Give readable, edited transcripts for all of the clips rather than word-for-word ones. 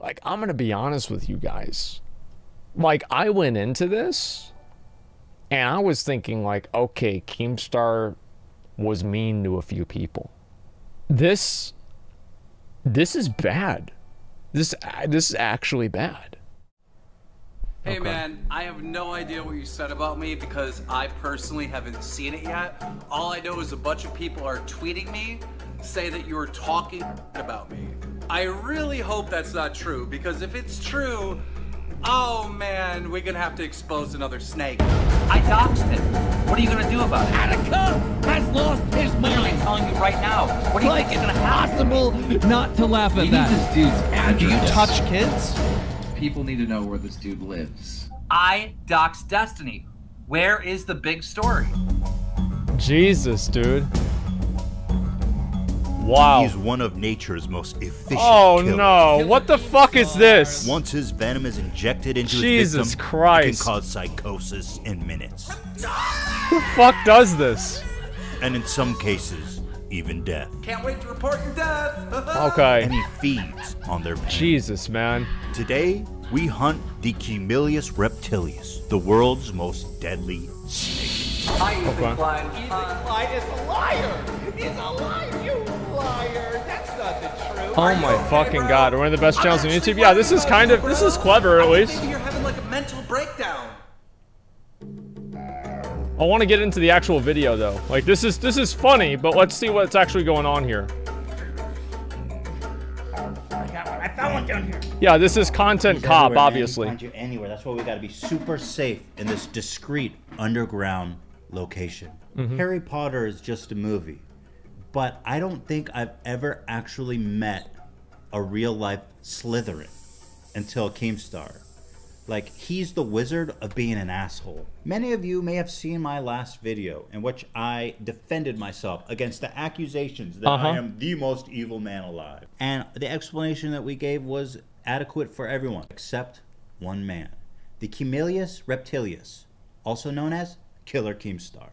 Like, I'm gonna be honest with you guys. Like, I went into this, and I was thinking, like, okay, Keemstar was mean to a few people. This is bad. This is actually bad. Hey man, I have no idea what you said about me because I personally haven't seen it yet. All I know is a bunch of people are tweeting me, say that you were talking about me. I really hope that's not true because if it's true, oh man, we're gonna have to expose another snake. I doxed him. What are you gonna do about it? Attica has lost his mind. I'm telling you right now. What do you think is gonna happen? Possible not to laugh at that. This dude's address. Do you touch kids? People need to know where this dude lives. I doxed Destiny. Where is the big story? Jesus, dude. Wow. He's one of nature's most efficient killers. No, what the fuck is this? Once his venom is injected into Jesus his victim, Christ. it can cause psychosis in minutes. Who the fuck does this? And in some cases, even death. Can't wait to report your death. Okay. And he feeds on their pain. Jesus, man. Today, we hunt the Keemstar reptilius, the world's most deadly snake. Hi, Ethan Klein. Ethan Klein is a liar. He's a liar. You liar. That's not the truth. Oh my fucking god. One of the best channels on YouTube. Yeah, this is kind of, this is clever at least. Maybe you're having like a mental breakdown. I want to get into the actual video though. Like this is funny, but let's see what's actually going on here. I found one down here. Yeah, this is content cop, obviously. Find you anywhere. That's why we got to be super safe in this discreet underground location. Harry Potter is just a movie, but I don't think I've ever actually met a real life Slytherin until Keemstar. Like, he's the wizard of being an asshole. Many of you may have seen my last video in which I defended myself against the accusations that I am the most evil man alive. And the explanation that we gave was adequate for everyone except one man. The Keemstar reptilius, also known as Killer Keemstar.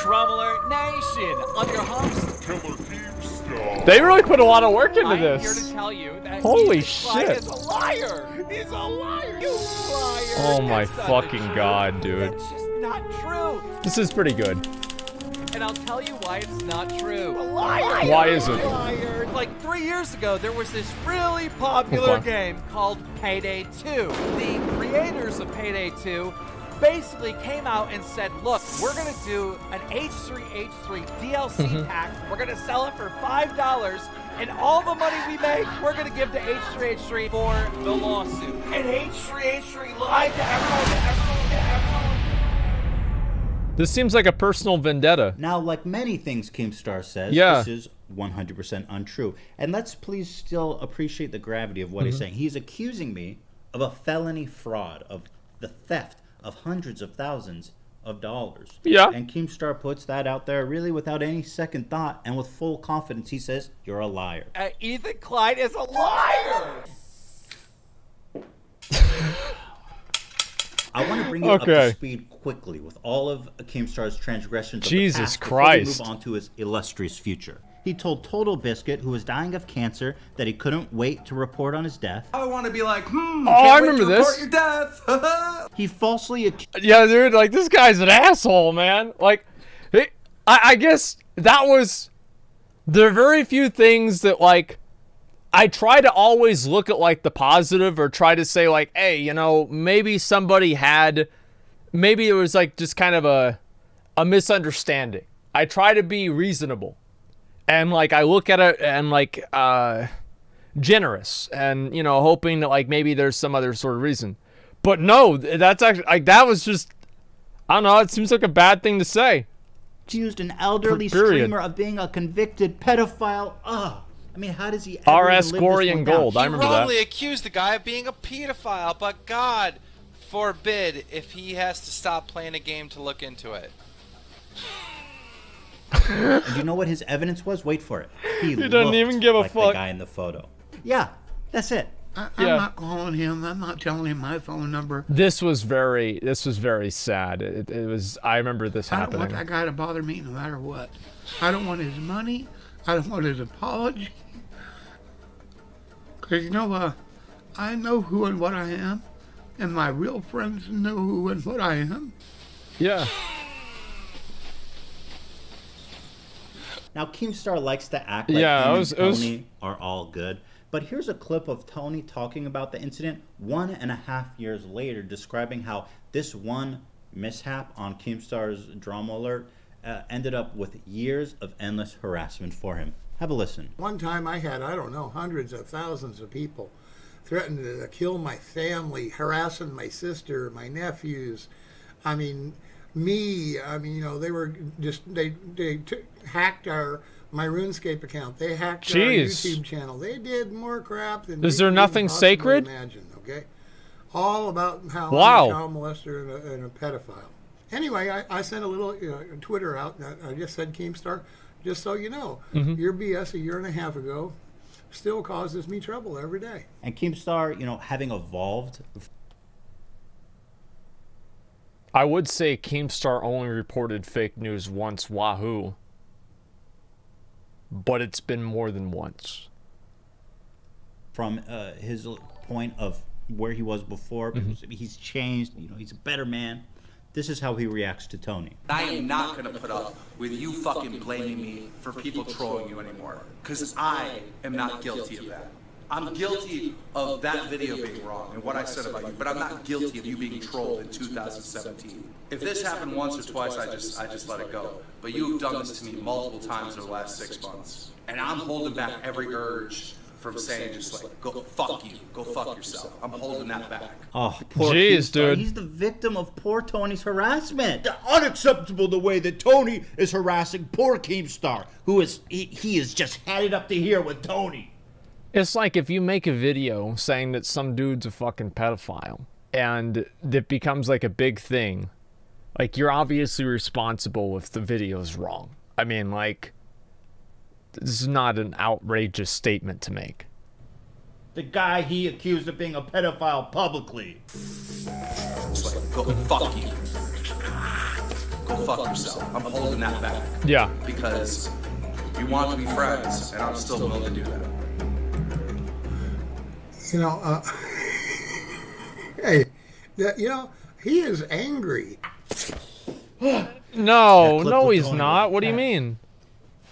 DramaAlert Nation, on your host, Killer Keemstar. They really put a lot of work into I'm this. here to tell you that Holy Klein shit. is a liar. He's a liar. You liar. Oh my That's not fucking the god, truth. dude. That's just not true. This is pretty good. And I'll tell you why it's not true. A liar. Why is it? Liar. Like 3 years ago, there was this really popular game called Payday 2. The creators of Payday 2 basically came out and said, look, we're going to do an H3H3 DLC pack. We're going to sell it for $5. And all the money we make, we're going to give to H3H3 for the lawsuit. And H3H3 lied to everyone. This seems like a personal vendetta. Now, like many things Keemstar says, this is 100% untrue. And let's please still appreciate the gravity of what he's saying. He's accusing me of a felony fraud, of the theft of hundreds of thousands of dollars. Yeah. And Keemstar puts that out there really without any second thought and with full confidence. He says, you're a liar. Ethan Klein is a liar. I want to bring you up to speed quickly with all of Keemstar's transgressions of the past before we move on to his illustrious future. He told Total Biscuit, who was dying of cancer, that he couldn't wait to report on his death. I want to be like, I remember this. Report your death. He falsely accused... Yeah, dude, like, this guy's an asshole, man. Like, I guess that was... There are very few things that, like, I try to always look at, like, the positive or try to say, like, hey, you know, maybe somebody had... Maybe it was, like, just kind of a misunderstanding. I try to be reasonable. And, like, I look at it and, like, generous. And, you know, hoping that, like, maybe there's some other sort of reason. But no, that's actually, like, that was just... I don't know, it seems like a bad thing to say. Accused an elderly streamer of being a convicted pedophile. Ugh. I mean, how does he ever RS Glory and Gold, I remember that. He wrongly accused the guy of being a pedophile, but God forbid if he has to stop playing a game to look into it. And you know what his evidence was? Wait for it. He doesn't even give a like fuck. The guy in the photo. Yeah, that's it. I'm not calling him. I'm not telling him my phone number. This was very sad. It was. I remember this happening. I don't want that guy to bother me no matter what. I don't want his money. I don't want his apology. Because, you know, I know who and what I am, and my real friends know who and what I am. Yeah. Now, Keemstar likes to act like him and Tony are all good. But here's a clip of Tony talking about the incident 1.5 years later, describing how this one mishap on Keemstar's DramaAlert ended up with years of endless harassment for him. Have a listen. One time I had, I don't know, hundreds of thousands of people threatening to kill my family, harassing my sister, my nephews. I mean, me. I mean, you know, they were just, they hacked my RuneScape account. They hacked our YouTube channel. They did more crap than Is there nothing sacred? Imagine, okay? All about how I'm a child molester and a pedophile. Anyway, I sent a little Twitter out. I just said, Keemstar, just so you know, your BS a year and a half ago still causes me trouble every day. And Keemstar, you know, having evolved. I would say Keemstar only reported fake news once, wahoo. But it's been more than once. From his point of where he was before, he's changed, you know, he's a better man. This is how he reacts to Tony. I am not going to put up with you fucking blaming me for people trolling you anymore. Because I am not guilty of that. I'm guilty of that video being wrong and what I said about you, but I'm not guilty of you being trolled in 2017. If this happened once or twice, I just let it go. But you've done this to me multiple times over the last 6 months. And I'm holding back every urge from saying just like, go fuck you, go fuck yourself. I'm holding that back. Oh, poor Jeez, Keemstar. dude. He's the victim of poor Tony's harassment. Unacceptable the way that Tony is harassing poor Keemstar, who is, he is just had it up to here with Tony. It's like if you make a video saying that some dude's a fucking pedophile and it becomes like a big thing, like you're obviously responsible if the video's wrong. I mean, like, this is not an outrageous statement to make. The guy he accused of being a pedophile publicly. Just like, go fuck you. Go fuck yourself. I'm holding that back. Yeah. Because you want to be friends, and I'm still willing to do that. You know, hey, you know, he is angry. No, he's not. What do you mean?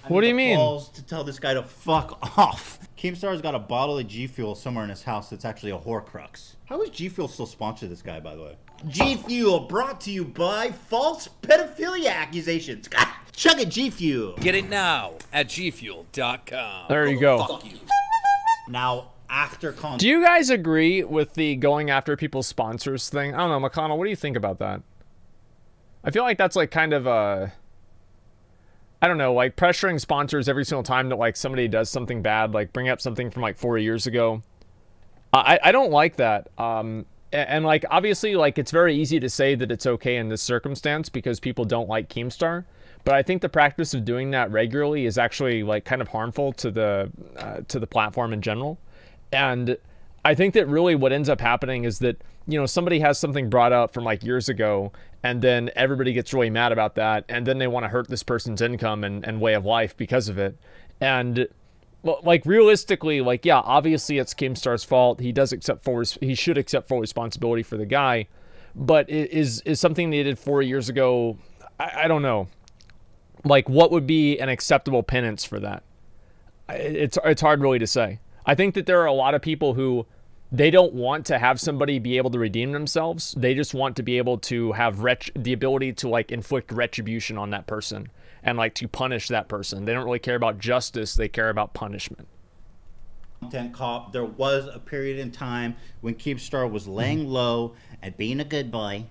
What do you mean? Balls to tell this guy to fuck off. Keemstar's got a bottle of G Fuel somewhere in his house that's actually a Horcrux. How is G Fuel still sponsor this guy, by the way? G Fuel brought to you by false pedophilia accusations. Chug it, G Fuel. Get it now at gfuel.com. There you go. Fuck you. Now, after content. Do you guys agree with the going after people's sponsors thing? I don't know, McConnell, what do you think about that? I feel like that's like kind of a, I don't know, like pressuring sponsors every single time that like somebody does something bad, like bring up something from like 4 years ago. I don't like that. And like obviously like it's very easy to say that it's okay in this circumstance because people don't like Keemstar. But I think the practice of doing that regularly is actually like kind of harmful to the platform in general. And I think that really what ends up happening is that, you know, somebody has something brought up from like years ago and then everybody gets really mad about that. And then they want to hurt this person's income and way of life because of it. And like realistically, like, yeah, obviously it's Keemstar's fault. He should accept full responsibility for the guy. But is something they did 4 years ago, I don't know. Like what would be an acceptable penance for that? It's hard really to say. I think that there are a lot of people who they don't want to have somebody be able to redeem themselves. They just want to be able to have the ability to like inflict retribution on that person and like to punish that person. They don't really care about justice. They care about punishment. Content cop. There was a period in time when Keemstar was laying low and being a good boy,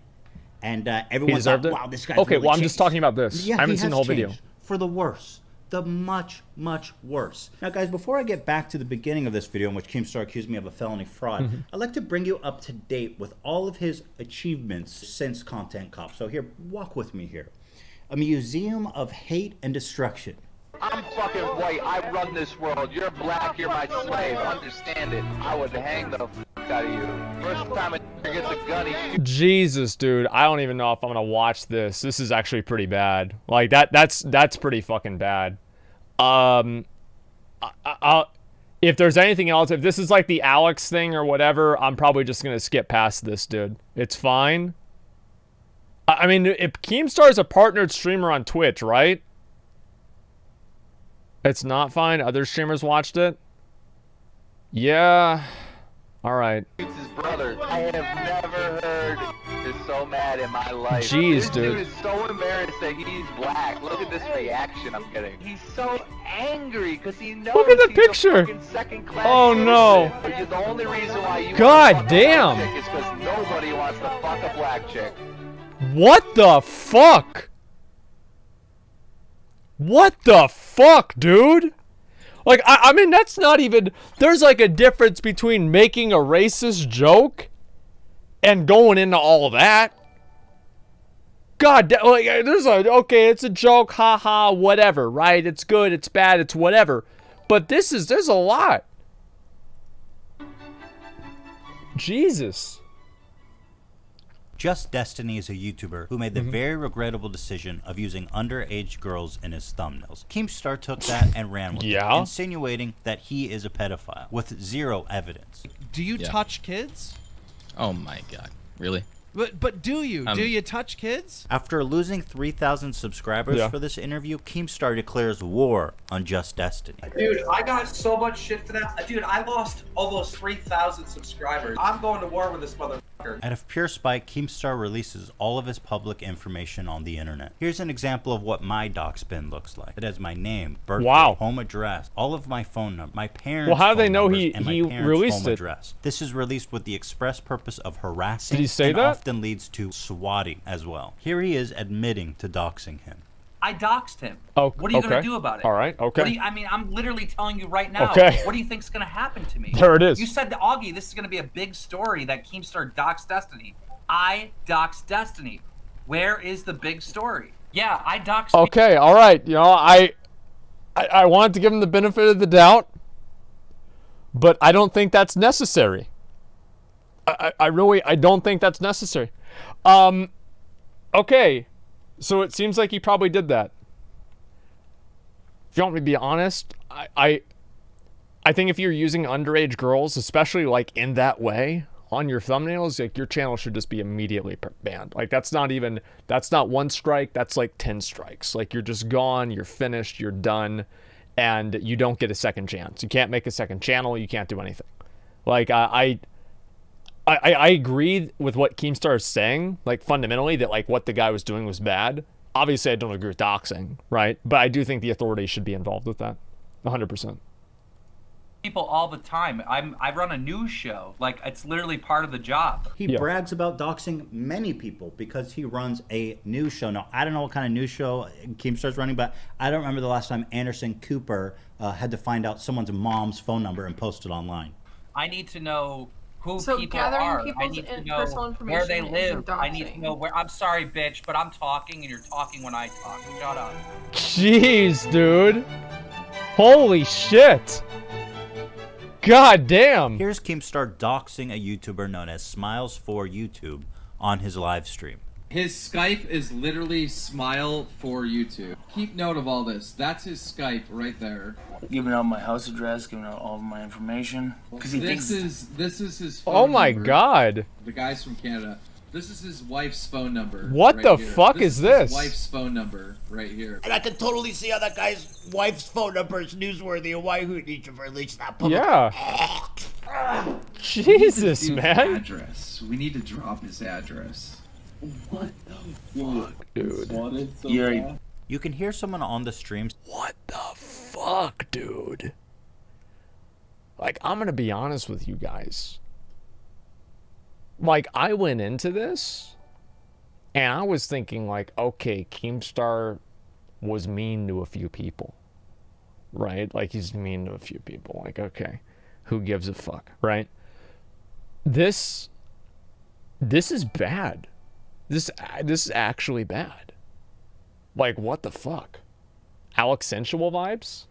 and everyone thought, "Wow, this guy's okay." Really well, I'm changed. just talking about this. Yeah, I haven't seen the whole video. For the worse. The much, much worse. Now, guys, before I get back to the beginning of this video in which Keemstar accused me of a felony fraud, I'd like to bring you up to date with all of his achievements since Content Cop. So here, walk with me here. A museum of hate and destruction. I'm fucking white. I run this world. You're black. You're my slave. Understand it. I would hang the fuck out of you. First time a gets a gun, he Jesus, dude. I don't even know if I'm gonna watch this. This is actually pretty bad. Like that's pretty fucking bad. if there's anything else, if this is like the Alex thing or whatever, I'm probably just going to skip past this, dude. It's fine. I mean, if Keemstar is a partnered streamer on Twitch, right? It's not fine. Other streamers watched it. Yeah. All right. It's his brother. I have never heard this so mad in my life. Jeez, this dude. Dude is so embarrassed that he's black. Look at this reaction I'm getting. He's so angry because he knows Look at the he's picture. a fucking second-class Oh no. citizen. The only reason why you God want to fuck damn. a black chick is because nobody wants to fuck a black chick. What the fuck? What the fuck, dude? Like, I mean, that's not even... There's, like, a difference between making a racist joke and going into all that. God, like, there's a... Okay, it's a joke, haha, whatever, right? It's good, it's bad, it's whatever. But this is... There's a lot. Jesus. Just Destiny is a YouTuber who made the very regrettable decision of using underage girls in his thumbnails. Keemstar took that and ran with it, insinuating that he is a pedophile, with zero evidence. Do you touch kids? Oh my god. Really? But do you? Do you touch kids? After losing 3,000 subscribers for this interview, Keemstar declares war on Just Destiny. Dude, I got so much shit for that. Dude, I lost almost 3,000 subscribers. I'm going to war with this motherfucker. Out of pure spite, Keemstar releases all of his public information on the internet. Here's an example of what my docs bin looks like. It has my name, birthday, home address, all of my phone number, my parents' how do they know phone he numbers, and my parents' released home it? address. This is released with the express purpose of harassing Did he say and that? often leads to swatting as well. Here he is admitting to doxing him. I doxed him. Oh, what are you going to do about it? All right, okay. What do you, I mean, I'm literally telling you right now. Okay. What do you think's going to happen to me? There it is. You said to Augie, this is going to be a big story that Keemstar doxed Destiny. I doxed Destiny. Where is the big story? Yeah, I doxed. Okay, all right. You know, I wanted to give him the benefit of the doubt, but I don't think that's necessary. I really don't think that's necessary. Okay, so it seems like he probably did that. If you want me to be honest, I think if you're using underage girls, especially like in that way on your thumbnails, like your channel should just be immediately banned. Like that's not one strike, that's like 10 strikes. Like you're just gone, you're finished, you're done, and you don't get a second chance. You can't make a second channel, you can't do anything. Like I agree with what Keemstar is saying, like fundamentally that like what the guy was doing was bad. Obviously I don't agree with doxing, right? But I do think the authorities should be involved with that, 100%. People all the time. I run a news show. Like it's literally part of the job. He brags about doxing many people because he runs a news show. Now, I don't know what kind of news show Keemstar's running, but I don't remember the last time Anderson Cooper had to find out someone's mom's phone number and post it online. I need to know who people gathering are. I people's need to personal know information where they isn't live. I need to doxing. know where. I'm sorry, bitch, but I'm talking and you're talking when I talk. Shut up. Jeez, dude. Holy shit. God damn. Here's Keemstar doxing a YouTuber known as Smiles4YouTube on his live stream. His Skype is literally Smile for YouTube. Keep note of all this. That's his Skype right there. Giving out my house address, giving out all of my information. Because he This is his phone Oh my number. god. The guy's from Canada. This is his wife's phone number. What right the here. fuck is this? His wife's phone number right here. And I can totally see how that guy's wife's phone number is newsworthy and why he needs to release that public. Yeah. Jesus, We need this dude's man. Address. We need to drop his address. What the fuck, dude? You can hear someone on the stream. What the fuck, dude? Like, I'm gonna be honest with you guys. Like, I went into this, and I was thinking, like, okay, Keemstar was mean to a few people, right? Like, he's mean to a few people. Like, okay, who gives a fuck, right? This is bad. This is actually bad. Like, what the fuck? Alex Sensual vibes?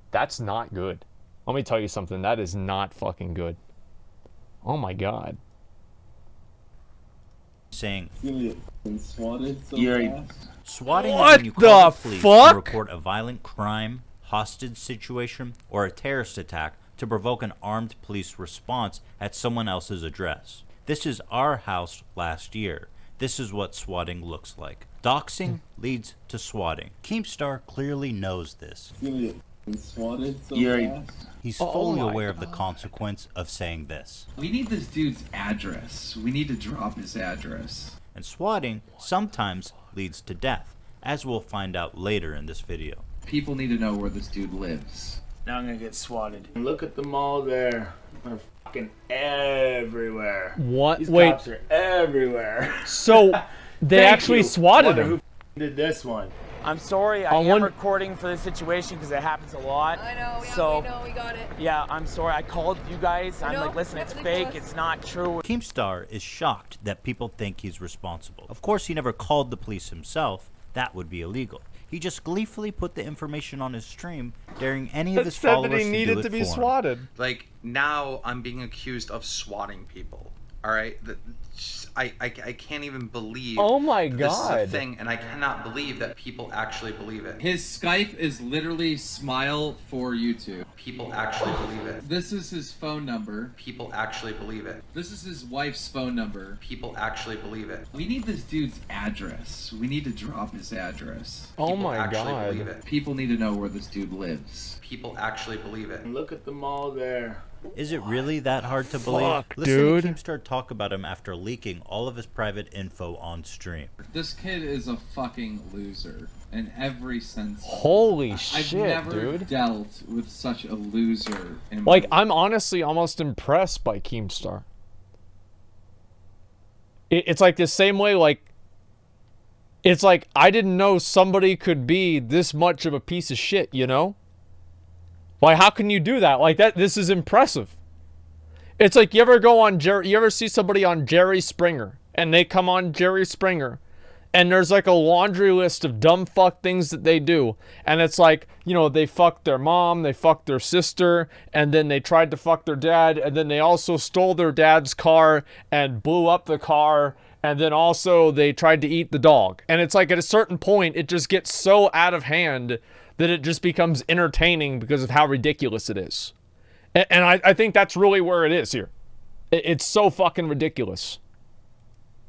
That's not good. Let me tell you something. That is not fucking good. Oh my god. saying, Swatted so swatting What is when you call the the police fuck? to report a violent crime, hostage situation, or a terrorist attack to provoke an armed police response at someone else's address. This is our house last year. This is what swatting looks like. Doxing leads to swatting. Keemstar clearly knows this. Swatted so He's fully aware of the consequence of saying this. We need this dude's address. We need to drop his address. And swatting sometimes leads to death, as we'll find out later in this video. People need to know where this dude lives. Now I'm gonna get swatted. Look at them all there. They're fucking everywhere. What? These Wait. cops are everywhere. So they Thank actually you. swatted Wonder him. Who did this one? I'm sorry, I am recording for this situation because it happens a lot. I know, yeah, so, we know, we got it. Yeah, I'm sorry, I called you guys. I'm No, like, listen, it's definitely fake, was. it's not true. Keemstar is shocked that people think he's responsible. Of course, he never called the police himself. That would be illegal. He just gleefully put the information on his stream, daring any of his followers to do it for him. swatted. Like, now I'm being accused of swatting people. All right, I can't even believe. Oh my that This is God. a thing, and I cannot believe that people actually believe it. His Skype is literally smile for YouTube. People actually believe it. This is his phone number. People actually believe it. This is his wife's phone number. People actually believe it. We need this dude's address. We need to drop his address. Oh People my actually God. believe it. People need to know where this dude lives. People actually believe it. Look at them all there. Is it really that hard to believe? Fuck, Listen dude. to Keemstar talk about him after leaking all of his private info on stream. This kid is a fucking loser in every sense. Holy I've shit, never dude. dealt with such a loser in Like, my life. I'm honestly almost impressed by Keemstar. It's like the same way, like, it's like I didn't know somebody could be this much of a piece of shit, you know? Like, how can you do that? Like, this is impressive. It's like you ever go on you ever see somebody on Jerry Springer, and they come on Jerry Springer, and there's like a laundry list of dumb fuck things that they do, and it's like, you know, they fucked their mom, they fucked their sister, and then they tried to fuck their dad, and then they also stole their dad's car and blew up the car, and then also they tried to eat the dog. And it's like at a certain point, it just gets so out of hand that it just becomes entertaining because of how ridiculous it is. And I think that's really where it is here. It's so fucking ridiculous.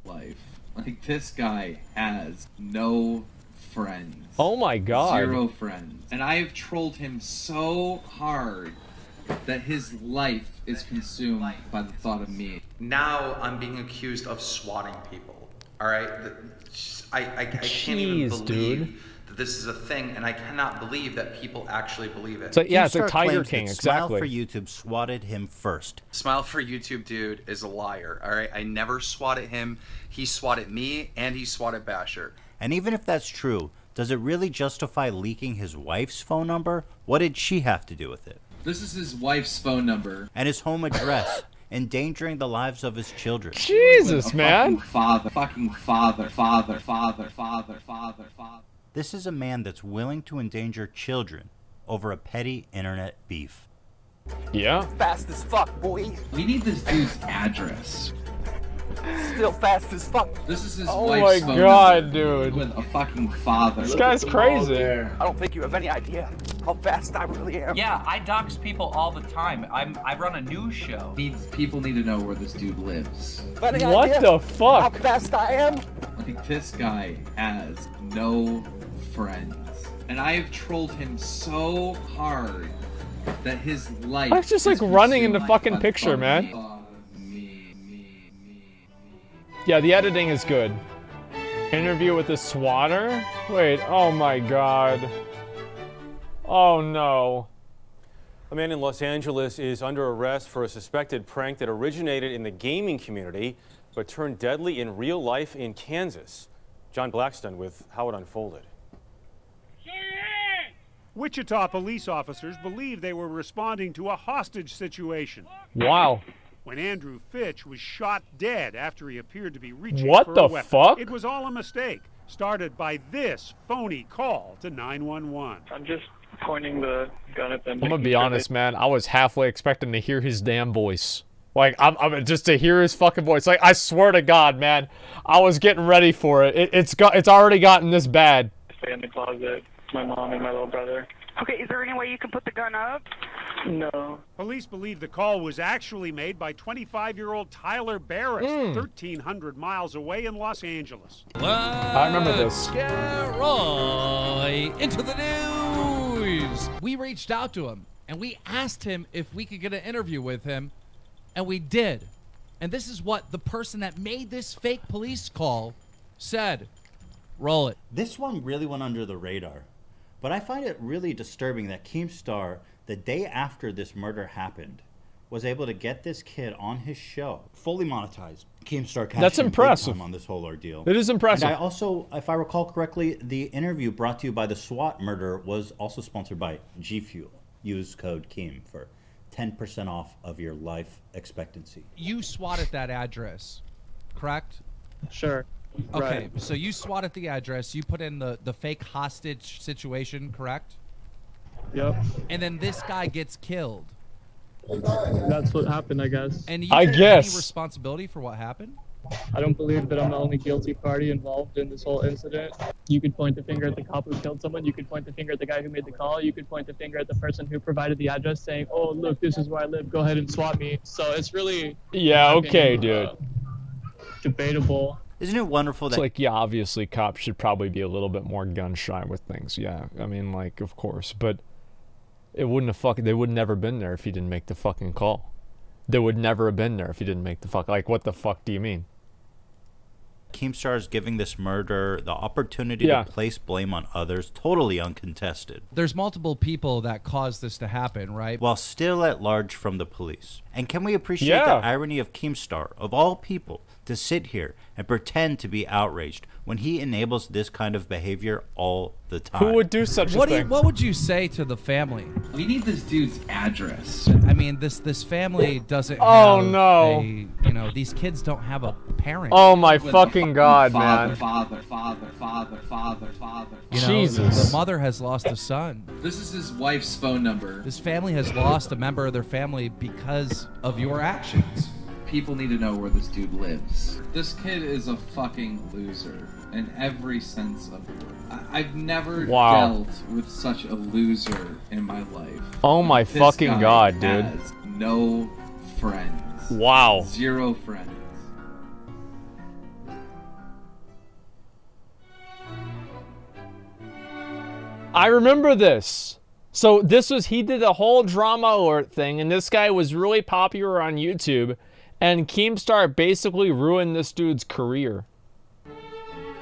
Life. Like, this guy has no friends. Oh my God. 0 friends. And I have trolled him so hard that his life is consumed by the thought of me. Now I'm being accused of swatting people. All right, I can't even believe dude. that this is a thing, and I cannot believe that people actually believe it. So yeah, it's a Keemstar Tiger claims King, that exactly. Smile for YouTube swatted him first. Smile for YouTube dude is a liar. All right, I never swatted him. He swatted me, and he swatted Basher. And even if that's true, does it really justify leaking his wife's phone number? What did she have to do with it? This is his wife's phone number. And his home address, endangering the lives of his children. Jesus, man. Fucking father. This is a man that's willing to endanger children over a petty internet beef. Yeah. Fast as fuck, boy. We need this dude's address. Still fast as fuck. This is his Oh wife's my phone God, number dude. with a fucking father. This guy's crazy. I don't think you have any idea how fast I really am. Yeah, I dox people all the time. I run a news show. People need to know where this dude lives. What the fuck? How fast I am? Like, this guy has no friends. And I have trolled him so hard that his life That's just like is running into consumed fucking by the picture, thought of man. me. Yeah, the editing is good. Interview with the swatter? Wait, oh my God. Oh no. A man in Los Angeles is under arrest for a suspected prank that originated in the gaming community but turned deadly in real life in Kansas. John Blackstone with how it unfolded. Wichita police officers believe they were responding to a hostage situation. Wow. When Andrew Fitch was shot dead after he appeared to be reaching What for the a weapon. fuck? It was all a mistake, started by this phony call to 911. I'm just pointing the gun at them. I'm gonna be honest, man. I was halfway expecting to hear his damn voice. Like, I'm just to hear his fucking voice. Like, I swear to God, man, I was getting ready for it. It's already gotten this bad. Stay in the closet. My mom and my little brother. Okay, is there any way you can put the gun up? No. Police believe the call was actually made by 25-year-old Tyler Barris, 1,300 miles away in Los Angeles. I remember this. Get right into the news. We reached out to him, and we asked him if we could get an interview with him, and we did. And this is what the person that made this fake police call said. Roll it. This one really went under the radar. But I find it really disturbing that Keemstar, the day after this murder happened, was able to get this kid on his show, fully monetized. Keemstar cashed That's in big impressive. time on this whole ordeal. It is impressive. And I also, if I recall correctly, the interview brought to you by the SWAT murder was also sponsored by G Fuel. Use code KEEM for 10% off of your life expectancy. You swatted that address, correct? Sure. Okay, Right. so you swatted the address, you put in the fake hostage situation, correct? Yep. And then this guy gets killed. That's what happened, I guess. And you I take guess. any responsibility for what happened? I don't believe that I'm the only guilty party involved in this whole incident. You could point the finger at the cop who killed someone. You could point the finger at the guy who made the call. You could point the finger at the person who provided the address saying, oh, look, this is where I live. Go ahead and swat me. So it's really... Yeah, in my okay, opinion, dude. Debatable. Isn't it wonderful It's that... like, yeah, obviously cops should probably be a little bit more gun shy with things. Yeah, I mean, like, of course. But it wouldn't have they would never been there if he didn't make the fucking call. They would never have been there if he didn't make the fuck... Like, what the fuck do you mean? Keemstar is giving this murder the opportunity to place blame on others, totally uncontested, There's multiple people that caused this to happen, right? while still at large from the police. And can we appreciate Yeah. the irony of Keemstar, of all people, to sit here and pretend to be outraged when he enables this kind of behavior all the time? Who would do such a thing? What would you say to the family? We need this dude's address. I mean, this family doesn't Oh, have no. you know, these kids don't have a parent. Oh my fucking God, man. Father. You know, Jesus. The mother has lost a son. This is his wife's phone number. This family has lost a member of their family because of your actions. People need to know where this dude lives. This kid is a fucking loser in every sense of the word. I've never dealt with such a loser in my life. Oh my This fucking guy God, dude. has no friends. Wow. 0 friends. I remember this. So this was, he did a whole DramaAlert thing, and this guy was really popular on YouTube, and Keemstar basically ruined this dude's career.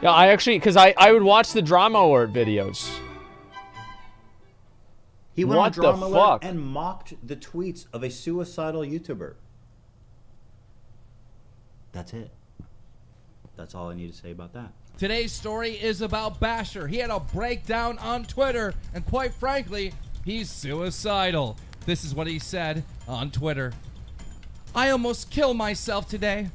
Yeah, I actually, because I would watch the DramaAlert videos. He went What on the DramaAlert fuck? and mocked the tweets of a suicidal YouTuber. That's it. That's all I need to say about that. Today's story is about Basher. He had a breakdown on Twitter, and quite frankly, he's suicidal. This is what he said on Twitter. I almost killed myself today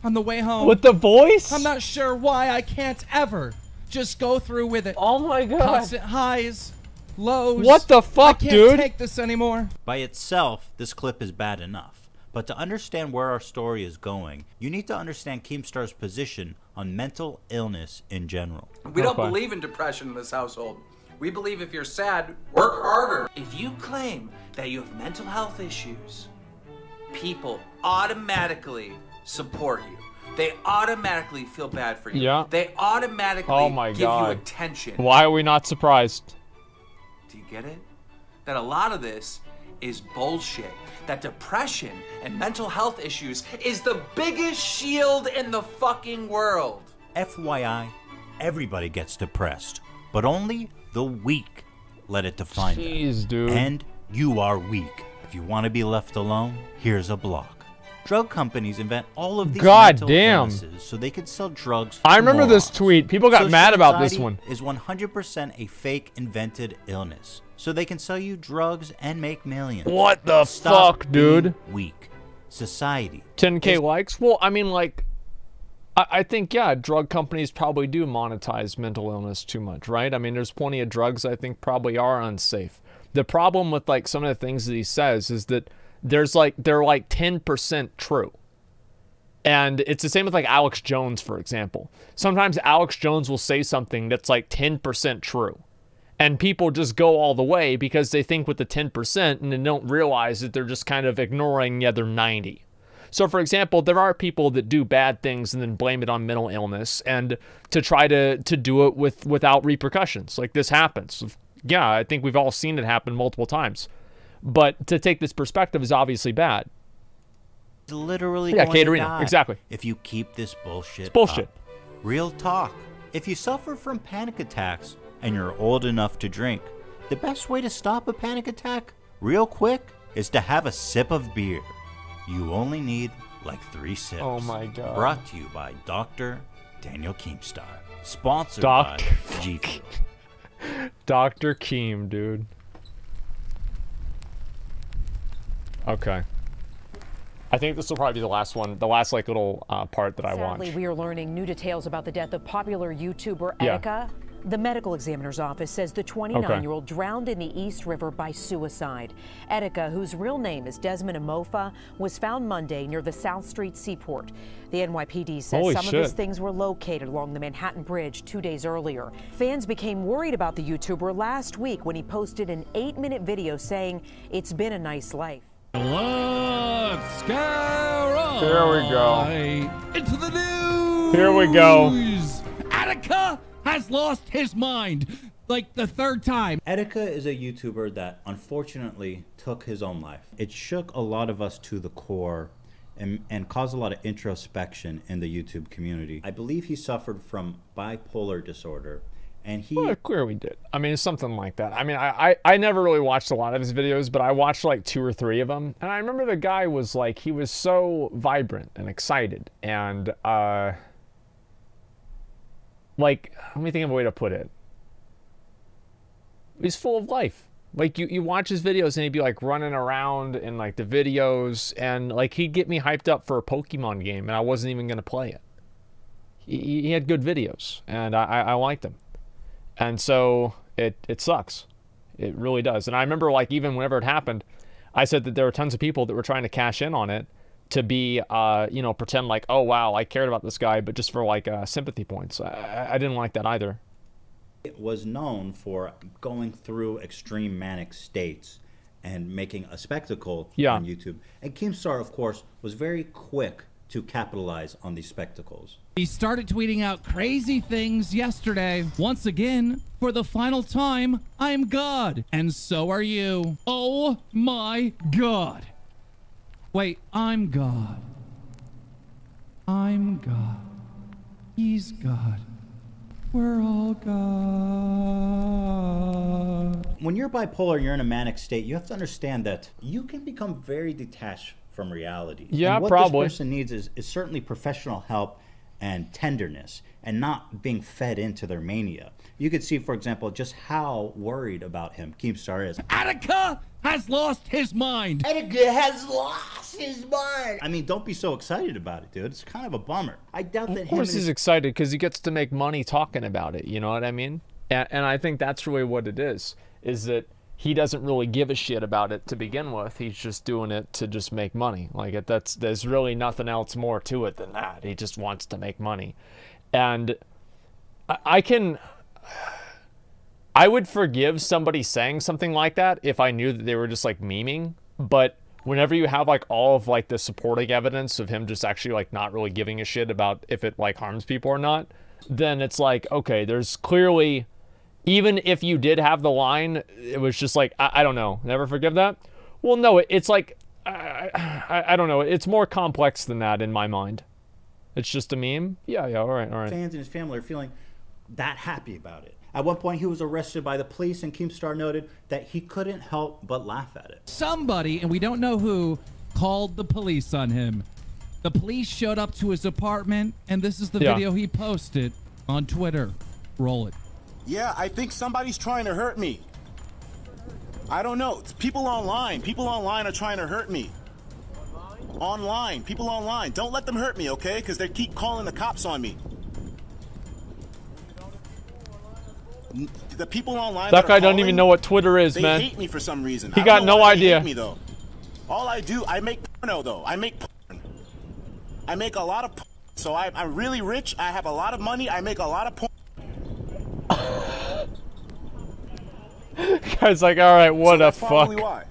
on the way home. With the voice? I'm not sure why I can't ever just go through with it. Oh my God. Constant highs, lows. What the fuck, I can't dude? take this anymore. By itself, this clip is bad enough. But to understand where our story is going, you need to understand Keemstar's position on mental illness in general. We don't believe in depression in this household. We believe if you're sad, work harder. If you claim that you have mental health issues, people automatically support you. They automatically feel bad for you. Yeah. They automatically Oh my give God. you attention. Why are we not surprised? Do you get it? That a lot of this is bullshit. That depression and mental health issues is the biggest shield in the fucking world. FYI, everybody gets depressed, but only the weak let it define them. Jeez, dude. And you are weak. If you want to be left alone, here's a block. Drug companies invent all of these God mental damn. illnesses so they could sell drugs. I to remember this morons. tweet. People got So mad about this suicide one. Is 100% a fake invented illness, so they can sell you drugs and make millions. What the Stop fuck, dude? being Weak. Society. 10K likes? Well, I mean, like, I think, yeah, drug companies probably do monetize mental illness too much, right? I mean, there's plenty of drugs I think probably are unsafe. The problem with, like, some of the things that he says is that they're like 10% true. And it's the same with like Alex Jones, for example. Sometimes Alex Jones will say something that's like 10% true. And people just go all the way because they think with the 10% and then don't realize that they're just kind of ignoring the other 90. So, for example, there are people that do bad things and then blame it on mental illness and to try to do it without repercussions. Like this happens. Yeah, I think we've all seen it happen multiple times. But to take this perspective is obviously bad. It's literally yeah, going to CatDany, die exactly. if you keep this bullshit. It's bullshit. Up. Real talk. If you suffer from panic attacks and you're old enough to drink, the best way to stop a panic attack, real quick, is to have a sip of beer. You only need like 3 sips. Oh my God. Brought to you by Dr. Daniel Keemstar. Sponsored Dr. by G Fuel. Dr. Keem, dude. Okay. I think this will probably be the last one, the last like little part that I watched. Sadly, we are learning new details about the death of popular YouTuber Etika. Yeah. The medical examiner's office says the 29-year-old drowned in the East River by suicide. Etika, whose real name is Desmond Amofa, was found Monday near the South Street Seaport. The NYPD says some of his things were located along the Manhattan Bridge 2 days earlier. Fans became worried about the YouTuber last week when he posted an 8-minute video saying, "It's been a nice life." Let's go right Here we go. into the news. Here we go. Etika has lost his mind like the 3rd time. Etika is a YouTuber that unfortunately took his own life. It shook a lot of us to the core and caused a lot of introspection in the YouTube community. I believe he suffered from bipolar disorder. And he clearly did. I mean, it's something like that. I mean, I never really watched a lot of his videos, but I watched like 2 or 3 of them. And I remember the guy was like, he was so vibrant and excited. And, like, let me think of a way to put it. He's full of life. Like, you watch his videos and he'd be like running around in like the videos. And like, he'd get me hyped up for a Pokemon game and I wasn't even going to play it. He had good videos and I liked him. And so it sucks. It really does. And I remember like even whenever it happened, I said that there were tons of people that were trying to cash in on it to be, you know, pretend like, oh, wow, I cared about this guy, but just for like sympathy points. I didn't like that either. It was known for going through extreme manic states and making a spectacle on YouTube. And Keemstar, of course, was very quick to capitalize on these spectacles. He started tweeting out crazy things yesterday. Once again, for the final time, I'm God. And so are you. Oh my God. Wait, I'm God. I'm God. He's God. We're all God. When you're bipolar and you're in a manic state, you have to understand that you can become very detached from reality. Yeah, and what probably. this person needs is certainly professional help and tenderness and not being fed into their mania. You could see, for example, just how worried about him Keemstar is. Etika has lost his mind. Etika has lost his mind. I mean, don't be so excited about it, dude. It's kind of a bummer. I doubt that Of course he's excited because he gets to make money talking about it. You know what I mean? And I think that's really what it is that he doesn't really give a shit about it to begin with. He's just doing it to just make money. Like there's really nothing else more to it than that. He just wants to make money. And I would forgive somebody saying something like that if I knew that they were just like memeing. But whenever you have like all of like the supporting evidence of him just actually like not really giving a shit about if it like harms people or not, then it's like, okay, there's clearly, even if you did have the line, it was just like, I don't know, never forgive that. Well, no, it's like, I don't know. It's more complex than that in my mind. It's just a meme. Yeah, all right. Fans and his family are feeling that happy about it. At one point, he was arrested by the police, and Keemstar noted that he couldn't help but laugh at it. Somebody, and we don't know who, called the police on him. The police showed up to his apartment, and this is the video he posted on Twitter. Roll it. Yeah, I think somebody's trying to hurt me. I don't know. It's people online. People online are trying to hurt me. Online. People online. Don't let them hurt me, okay? Because they keep calling the cops on me. The people online. That guy doesn't even know what Twitter is, man. They hate me for some reason. He got no idea. They hate me, though. All I do, I make porno though. I make porn. I make a lot of porn. So I'm really rich. I have a lot of money. I make a lot of porn. Guy's like, all right, what the fuck? Probably why.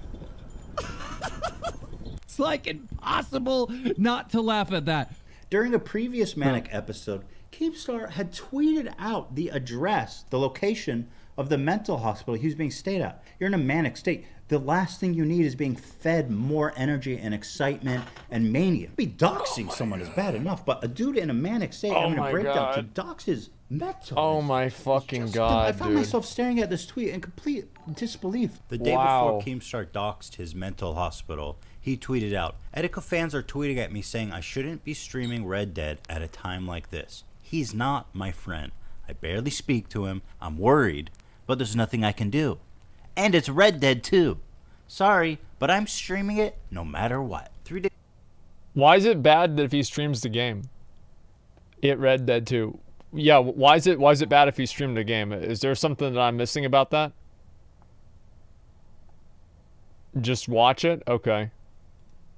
It's like impossible not to laugh at that. During a previous Manic episode, Keemstar had tweeted out the address, the location of the mental hospital he was being stayed at. You're in a manic state. The last thing you need is being fed more energy and excitement and mania. Doxing someone is bad enough, but a dude in a manic state having a breakdown to dox his mental. Oh my fucking god, I found myself staring at this tweet in complete disbelief. The day before Keemstar doxed his mental hospital, he tweeted out, "Etika fans are tweeting at me saying I shouldn't be streaming Red Dead at a time like this. He's not my friend. I barely speak to him. I'm worried, but there's nothing I can do. And it's Red Dead 2. Sorry, but I'm streaming it no matter what." 3 days. Why is it bad that if he streams the game? It Red Dead 2. Yeah, why is it bad if he streamed the game? Is there something that I'm missing about that? Just watch it? Okay.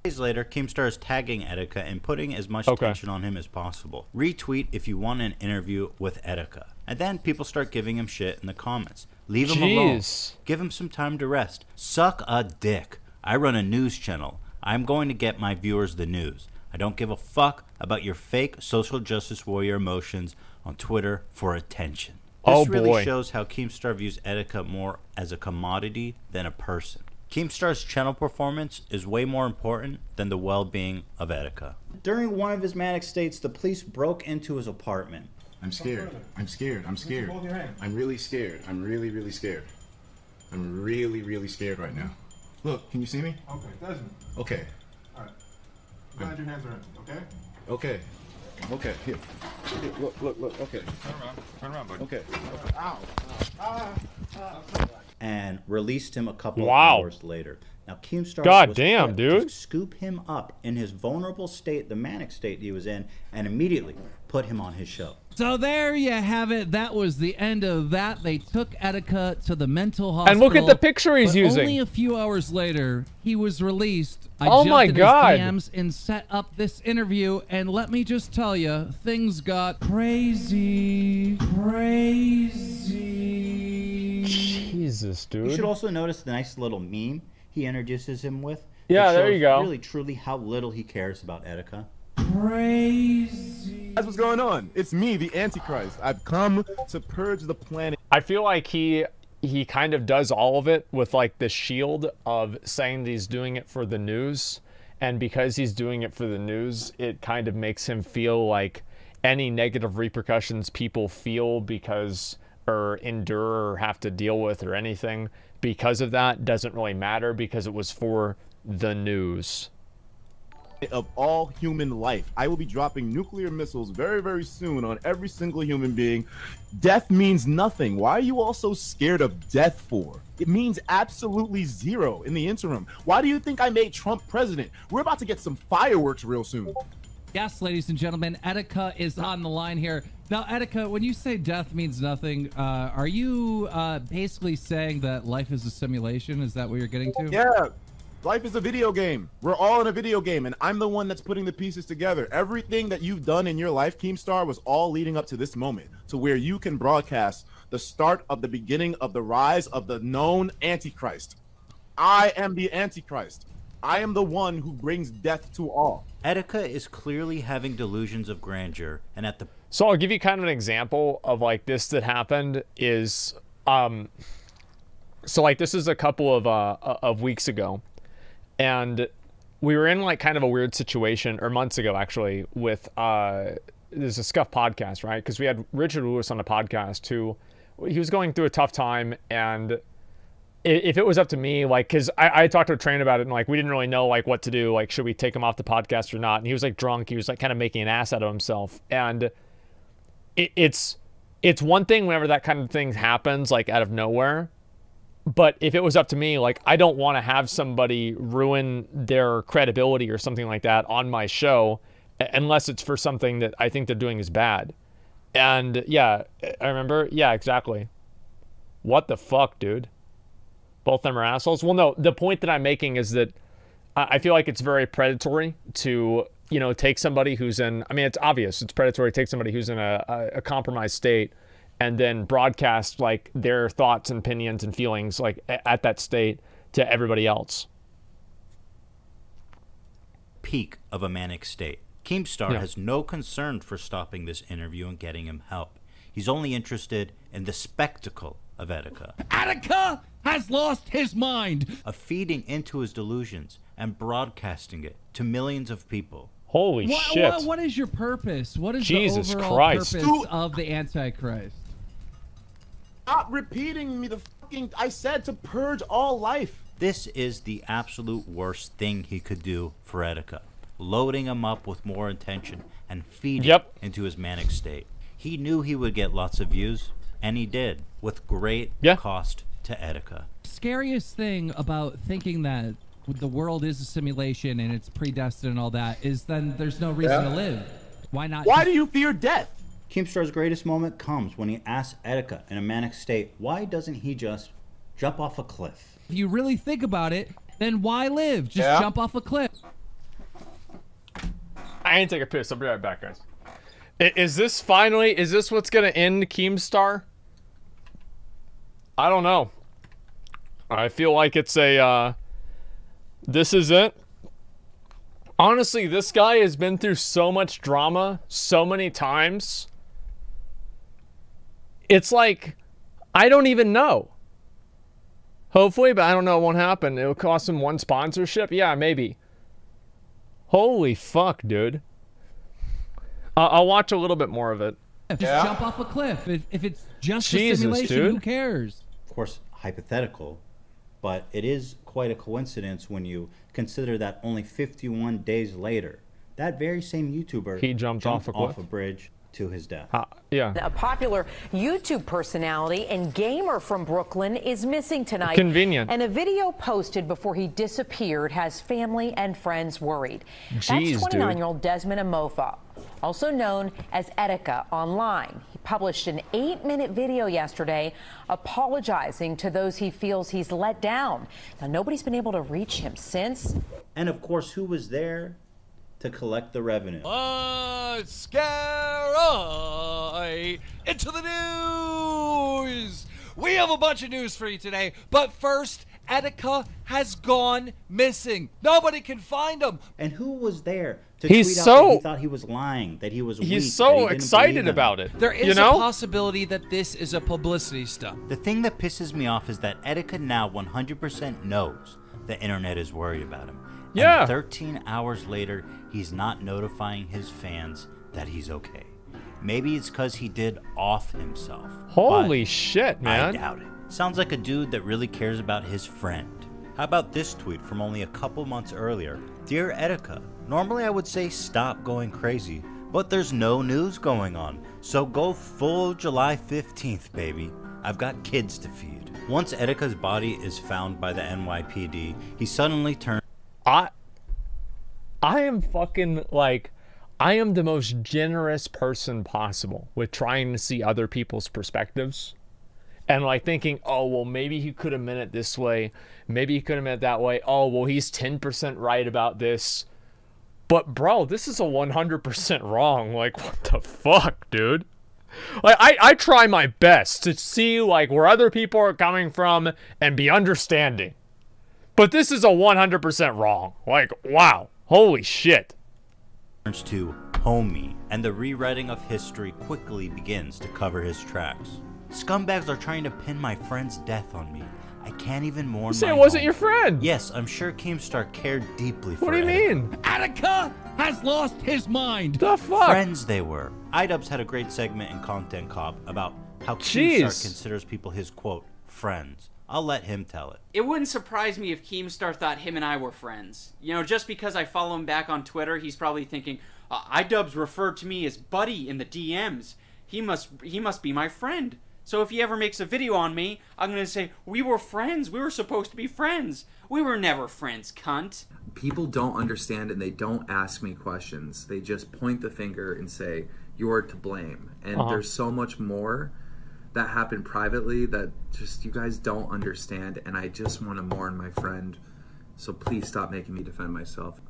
Days later, Keemstar is tagging Etika and putting as much attention on him as possible. Retweet if you want an interview with Etika. And then people start giving him shit in the comments. Leave him alone. Give him some time to rest. Suck a dick. I run a news channel. I'm going to get my viewers the news. I don't give a fuck about your fake social justice warrior emotions on Twitter for attention. This really shows how Keemstar views Etika more as a commodity than a person. Keemstar's channel performance is way more important than the well-being of Etika. During one of his manic states, the police broke into his apartment. I'm scared. I'm scared. I'm scared. I'm really scared. I'm really, really scared. I'm really, really scared right now. Look, can you see me? Okay, Desmond. Okay. All right. Glad your hands are empty, okay? Okay. Okay, here. Look, okay. Turn around, buddy. Okay. Ow. And released him a couple of hours later. Now, Keemstar was quick to scoop him up in his vulnerable state, the manic state he was in, and immediately put him on his show. So there you have it. That was the end of that. They took Etika to the mental hospital. And look at the picture he's using. Only a few hours later, he was released. I jumped in his God. DMs and set up this interview. And let me just tell you, things got crazy. Jesus, dude. You should also notice the nice little meme he introduces him with. Yeah, there you go. Really, truly, how little he cares about Etika. Crazy. That's what's going on. It's me, the Antichrist. I've come to purge the planet. I feel like he kind of does all of it with like the shield of saying that he's doing it for the news. And because he's doing it for the news, it kind of makes him feel like any negative repercussions people feel because or endure or have to deal with or anything because of that doesn't really matter because it was for the news. Of all human life. I will be dropping nuclear missiles very, very soon on every single human being. Death means nothing. Why are you all so scared of death for? It means absolutely zero in the interim. Why do you think I made Trump president? We're about to get some fireworks real soon. Yes, ladies and gentlemen, Etika is on the line here. Now, Etika, when you say death means nothing, are you basically saying that life is a simulation? Is that what you're getting to? Yeah. Life is a video game. We're all in a video game, and I'm the one that's putting the pieces together. Everything that you've done in your life, Keemstar, was all leading up to this moment, to where you can broadcast the start of the beginning of the rise of the known Antichrist. I am the Antichrist. I am the one who brings death to all. Etika is clearly having delusions of grandeur, and at the... So I'll give you kind of an example of like this that happened is, so like this is a couple of weeks ago. And we were in like kind of a weird situation, or months ago actually, with there's a Scuff podcast, right? Because we had Richard Lewis on the podcast who he was going through a tough time, and if it was up to me, like, because I talked to a trainer about it, and like we didn't really know like what to do, like should we take him off the podcast or not? And he was like drunk, he was like kind of making an ass out of himself, and it's one thing whenever that kind of thing happens like out of nowhere. But if it was up to me, like, I don't want to have somebody ruin their credibility or something like that on my show unless it's for something that I think they're doing is bad. And yeah, I remember. Yeah, exactly. What the fuck, dude? Both of them are assholes. Well, no, the point that I'm making is that I feel like it's very predatory to, you know, take somebody who's in, I mean, it's obvious, it's predatory to take somebody who's in a compromised state and then broadcast like their thoughts and opinions and feelings like at that state to everybody else. Peak of a manic state. Keemstar has no concern for stopping this interview and getting him help. He's only interested in the spectacle of Etika. Etika has lost his mind! Of feeding into his delusions and broadcasting it to millions of people. Holy shit. What is your purpose? What is Jesus the overall Christ. purpose of the Antichrist? Stop repeating me the fucking... I said to purge all life. This is the absolute worst thing he could do for Etika. Loading him up with more attention and feeding into his manic state. He knew he would get lots of views, and he did, with great cost to Etika. Scariest thing about thinking that the world is a simulation and it's predestined and all that is then there's no reason to live. Why not? Why do you fear death? Keemstar's greatest moment comes when he asks Etika in a manic state, why doesn't he just jump off a cliff? If you really think about it, then why live? Just jump off a cliff. I ain't take a piss. I'll be right back, guys. Is this finally, is this what's going to end Keemstar? I don't know. I feel like it's a, this is it. Honestly, this guy has been through so much drama so many times. It's like, I don't even know. Hopefully, but I don't know what won't happen. It'll cost him one sponsorship? Yeah, maybe. Holy fuck, dude. I'll watch a little bit more of it. Just jump off a cliff. If it's just a simulation, dude. Who cares? Of course, hypothetical, but it is quite a coincidence when you consider that only 51 days later, that very same YouTuber he jumped off a bridge to his death. A popular YouTube personality and gamer from Brooklyn is missing tonight. Convenient. And a video posted before he disappeared has family and friends worried. Jeez, that's 29-year-old Desmond Amofa, also known as Etika online. He published an 8-minute video yesterday apologizing to those he feels he's let down. Now, nobody's been able to reach him since. And of course, who was there to collect the revenue? Scary into the news. We have a bunch of news for you today, but first, Etika has gone missing. Nobody can find him. And who was there to tweet out that he thought he was lying, that he was weak, he's so excited about it. There is a possibility that this is a publicity stunt. The thing that pisses me off is that Etika now 100% knows the internet is worried about him. Yeah. And 13 hours later, he's not notifying his fans that he's okay. Maybe it's because he did off himself. Holy shit, man. I doubt it. Sounds like a dude that really cares about his friend. How about this tweet from only a couple months earlier? Dear Etika, normally I would say stop going crazy, but there's no news going on. So go full July 15th, baby. I've got kids to feed. Once Etika's body is found by the NYPD, he suddenly turns... I am fucking like, I am the most generous person possible with trying to see other people's perspectives and like thinking, oh, well, maybe he could have meant it this way. Maybe he could have meant it that way. Oh, well, he's 10% right about this. But bro, this is a 100% wrong. Like, what the fuck, dude? Like, I try my best to see like where other people are coming from and be understanding. But this is a 100% wrong. Like, wow. Holy shit. Turns to homie, and the rewriting of history quickly begins to cover his tracks. Scumbags are trying to pin my friend's death on me. I can't even mourn. You say it wasn't your friend. Yes, I'm sure Keemstar cared deeply for What do you mean? Etika has lost his mind. The fuck? Friends they were. idubbbz had a great segment in Content Cop about how Keemstar considers people his, quote, friends. I'll let him tell it. It wouldn't surprise me if Keemstar thought him and I were friends. You know, just because I follow him back on Twitter, he's probably thinking, idubbbz referred to me as buddy in the DMs. He must be my friend. So if he ever makes a video on me, I'm going to say, we were friends. We were supposed to be friends. We were never friends, cunt. People don't understand and they don't ask me questions. They just point the finger and say, you're to blame. And there's so much more that happened privately that just you guys don't understand, and I just want to mourn my friend So please stop making me defend myself.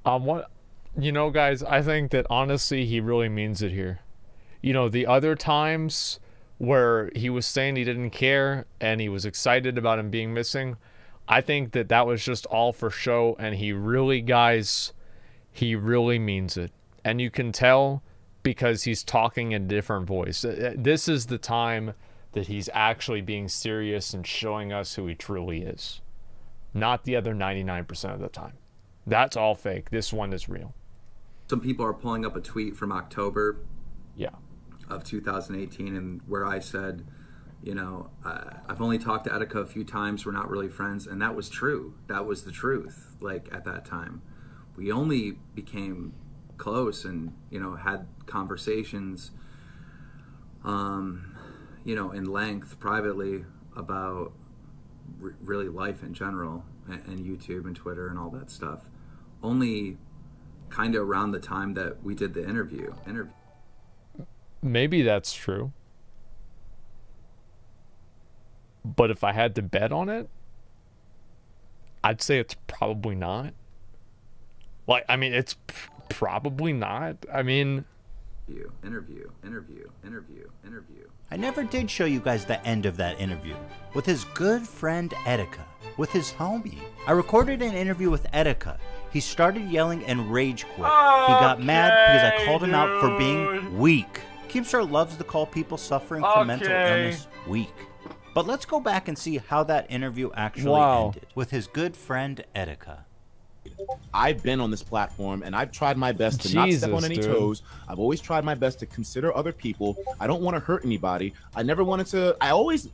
What, you know, guys, I think that honestly he really means it here. You know, the other times where he was saying he didn't care and he was excited about him being missing, I think that that was just all for show, and he really, guys, he really means it. And you can tell because he's talking in a different voice. This is the time that he's actually being serious and showing us who he truly is. Not the other 99% of the time. That's all fake. This one is real. Some people are pulling up a tweet from October of 2018, and where I said, you know, I've only talked to Etika a few times, we're not really friends, and that was true. That was the truth. Like, at that time, we only became close and, you know, had conversations, you know, in length privately about really life in general, and YouTube and Twitter and all that stuff, only kind of around the time that we did the interview. Maybe that's true. But if I had to bet on it, I'd say it's probably not. Like, I mean, it's probably not. I mean... Interview. I never did show you guys the end of that interview. With his good friend Etika. With his homie. I recorded an interview with Etika. He started yelling and rage quit. He got mad because I called him out for being weak. Keemstar loves to call people suffering from mental illness weak. But let's go back and see how that interview actually ended. With his good friend Etika. I've been on this platform and I've tried my best to not step on any toes. I've always tried my best to consider other people. I don't want to hurt anybody. I never wanted to. I always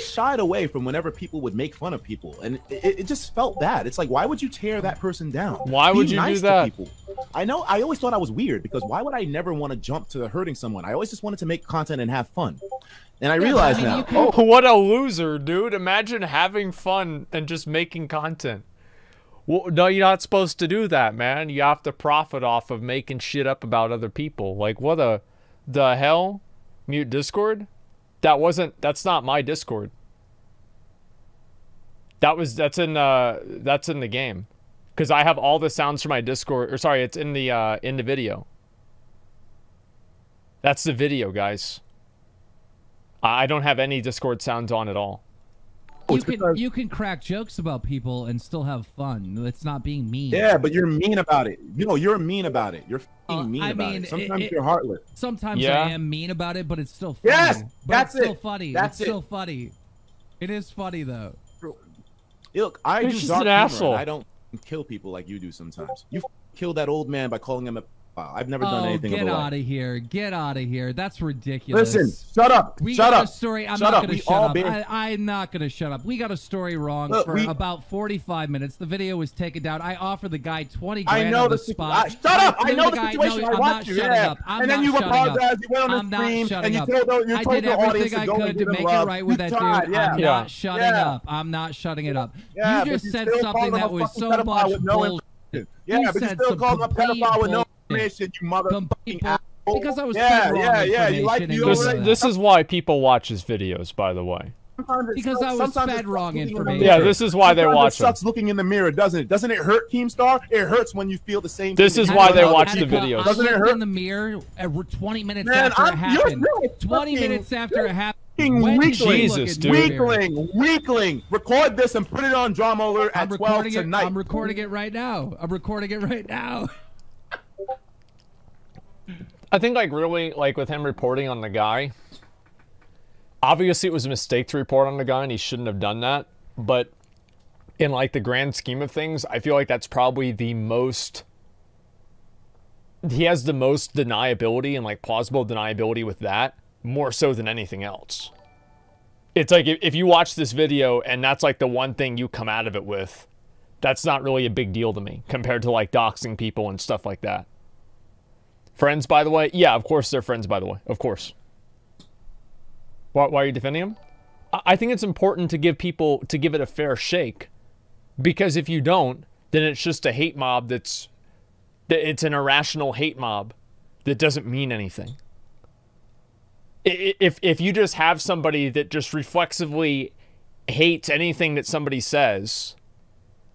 shied away from whenever people would make fun of people, and it just felt bad. It's like, why would you tear that person down? Why would you do that? People. I know. I always thought I was weird because why would I never want to jump to hurting someone? I always just wanted to make content and have fun. And I realize now. Oh, what a loser, dude! Imagine having fun and just making content. Well, no, you're not supposed to do that, man. You have to profit off of making shit up about other people. Like, what the hell? Mute Discord? That's not my Discord. That's in the game. Because I have all the sounds from my Discord, or sorry, it's in the video. That's the video, guys. I don't have any Discord sounds on at all. You can crack jokes about people and still have fun. It's not being mean. Yeah, but you're mean about it. No, you're mean about it. You're mean about it. Sometimes you're heartless. Sometimes I am mean about it, but it's still funny. Yes, that's still funny. It's still funny. It is funny though. Look, I do just dark an humor, asshole. and I don't kill people like you do sometimes. You killed that old man by calling him a. I've never done anything. Get out of here! Get out of here! That's ridiculous. Listen, shut up. We shut got up. a story. I'm shut not up. going to shut up. I'm not going to shut up. We got a story wrong for about 45 minutes. The video was taken down. I offered the guy 20 grand on the spot. Shut up! I know the situation. I watched you. Yeah. And then you apologize. You went on the stream and you told the audience I did everything I could to make it right with that dude. I'm not shutting up. I'm not shutting it up. You just said something that was so much bullshit. Yeah, but you still called him a pedophile with no information, you motherfucking asshole. Because I was fed wrong information. This is why people watch his videos, by the way. Because I was fed wrong information. Yeah, this is why they watch them. It sucks looking in the mirror, doesn't it? Doesn't it hurt, Keemstar? It hurts when you feel the same. This is why they watch the videos. Doesn't it hurt? In the mirror 20 minutes after it happened. 20 minutes after it happened. Jesus, dude. Weakling. Record this and put it on DramaAlert at 12 tonight. I'm recording it right now. I think, like, really, like, with him reporting on the guy, obviously it was a mistake to report on the guy and he shouldn't have done that. But in, like, the grand scheme of things, I feel like that's probably the most... He has the most deniability and, like, plausible deniability with that. More so than anything else. It's like if you watch this video and that's like the one thing you come out of it with, that's not really a big deal to me compared to like doxing people and stuff like that. Friends, by the way? Yeah, of course they're friends, by the way. Of course. Why are you defending him? I think it's important to give it a fair shake. Because if you don't, then it's just a hate mob it's an irrational hate mob that doesn't mean anything. If you just have somebody that just reflexively hates anything that somebody says,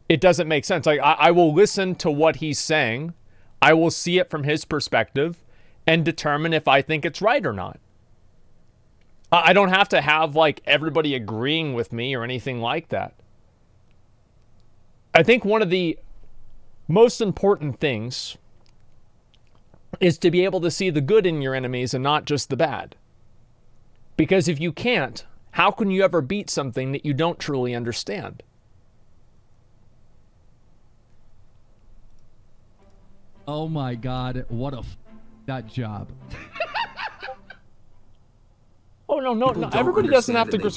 it doesn't make sense. Like, I will listen to what he's saying. I will see it from his perspective and determine if I think it's right or not. I don't have to have, like, everybody agreeing with me or anything like that. I think one of the most important things is to be able to see the good in your enemies and not just the bad. Because if you can't, how can you ever beat something that you don't truly understand? Oh my God, what a that job. Oh, no. Everybody doesn't have to agree.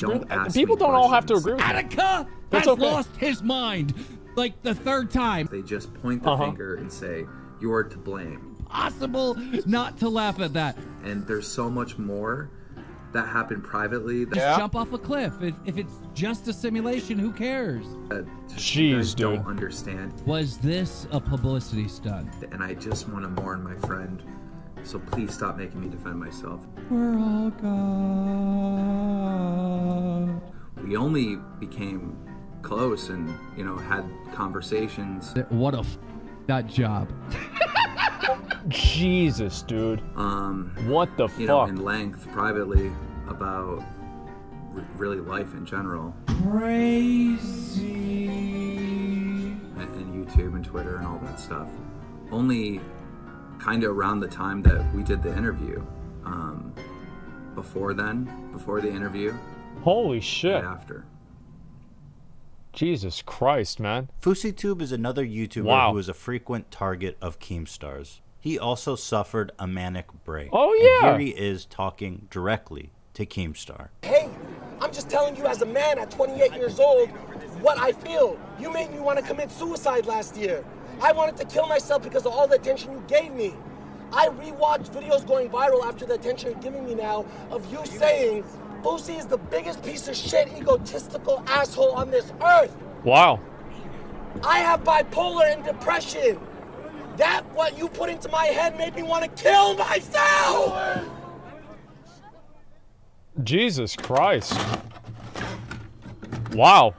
People don't all have to agree with Attica has lost his mind like the third time. They just point the finger and say, you're to blame. Possible not to laugh at that. And there's so much more that happened privately. Just jump off a cliff. If it's just a simulation, who cares? Jeez, dude. Don't understand. Was this a publicity stunt? And I just want to mourn my friend. So please stop making me defend myself. We're all gone. We only became close and, you know, had conversations. What a that job. Jesus, dude. What the you know, in length, privately, about really life in general. Crazy. And YouTube and Twitter and all that stuff. Only kind of around the time that we did the interview. Before the interview. Holy shit. Right after. Jesus Christ, man. FouseyTube is another YouTuber who is a frequent target of Keemstar's. He also suffered a manic break. Oh, yeah. And here he is talking directly to Keemstar. Hey, I'm just telling you as a man at 28 years old what I feel. You made me want to commit suicide last year. I wanted to kill myself because of all the attention you gave me. I rewatched videos going viral after the attention you're giving me now of you saying Fousey is the biggest piece of shit, egotistical asshole on this earth. Wow. I have bipolar and depression. That what you put into my head made me want to kill myself. Jesus Christ. Wow.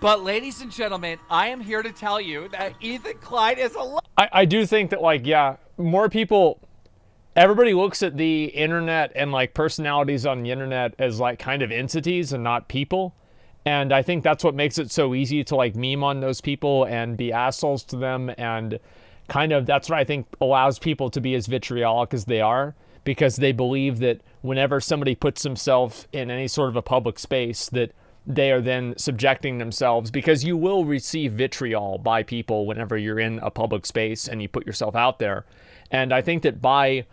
But ladies and gentlemen, I am here to tell you that Ethan Klein is a I do think that, like, yeah, more people, everybody looks at the internet and, like, personalities on the internet as, like, kind of entities and not people. And I think that's what makes it so easy to, like, meme on those people and be assholes to them. And kind of that's what I think allows people to be as vitriolic as they are, because they believe that whenever somebody puts themselves in any sort of a public space, that they are then subjecting themselves, because you will receive vitriol by people whenever you're in a public space and you put yourself out there. And I think that by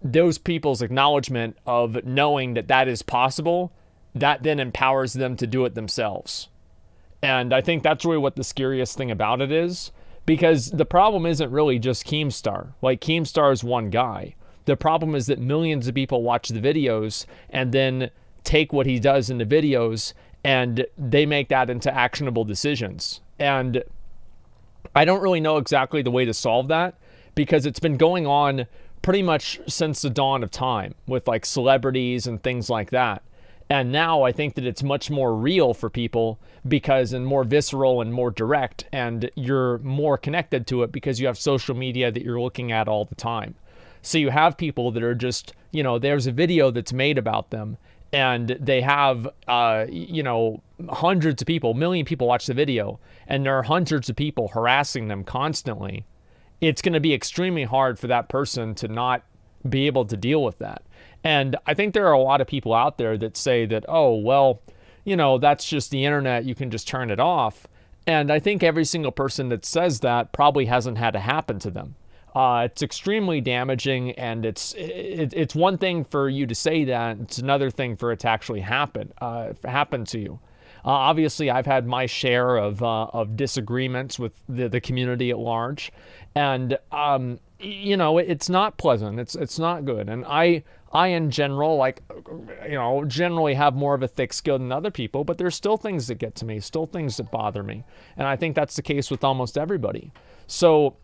those people's acknowledgement of knowing that that is possible, that then empowers them to do it themselves. And I think that's really what the scariest thing about it is, because the problem isn't really just Keemstar. Like, Keemstar is one guy. The problem is that millions of people watch the videos and then take what he does in the videos and they make that into actionable decisions. And I don't really know exactly the way to solve that, because it's been going on pretty much since the dawn of time with, like, celebrities and things like that. And now I think that it's much more real for people, because and more visceral and more direct, and you're more connected to it because you have social media that you're looking at all the time. So you have people that are just, you know, there's a video that's made about them, and they have, you know, hundreds of people, a million people watch the video, and there are hundreds of people harassing them constantly. It's going to be extremely hard for that person to not be able to deal with that. And I think there are a lot of people out there that say that, oh, well, you know, that's just the internet, you can just turn it off. And I think every single person that says that probably hasn't had it happen to them. It's extremely damaging, and it's one thing for you to say that, it's another thing for it to actually happen to you. Obviously, I've had my share of disagreements with the community at large, and you know, it's not pleasant. It's not good. And I in general, like, you know, generally have more of a thick skin than other people, but there's still things that get to me, still things that bother me, and I think that's the case with almost everybody. So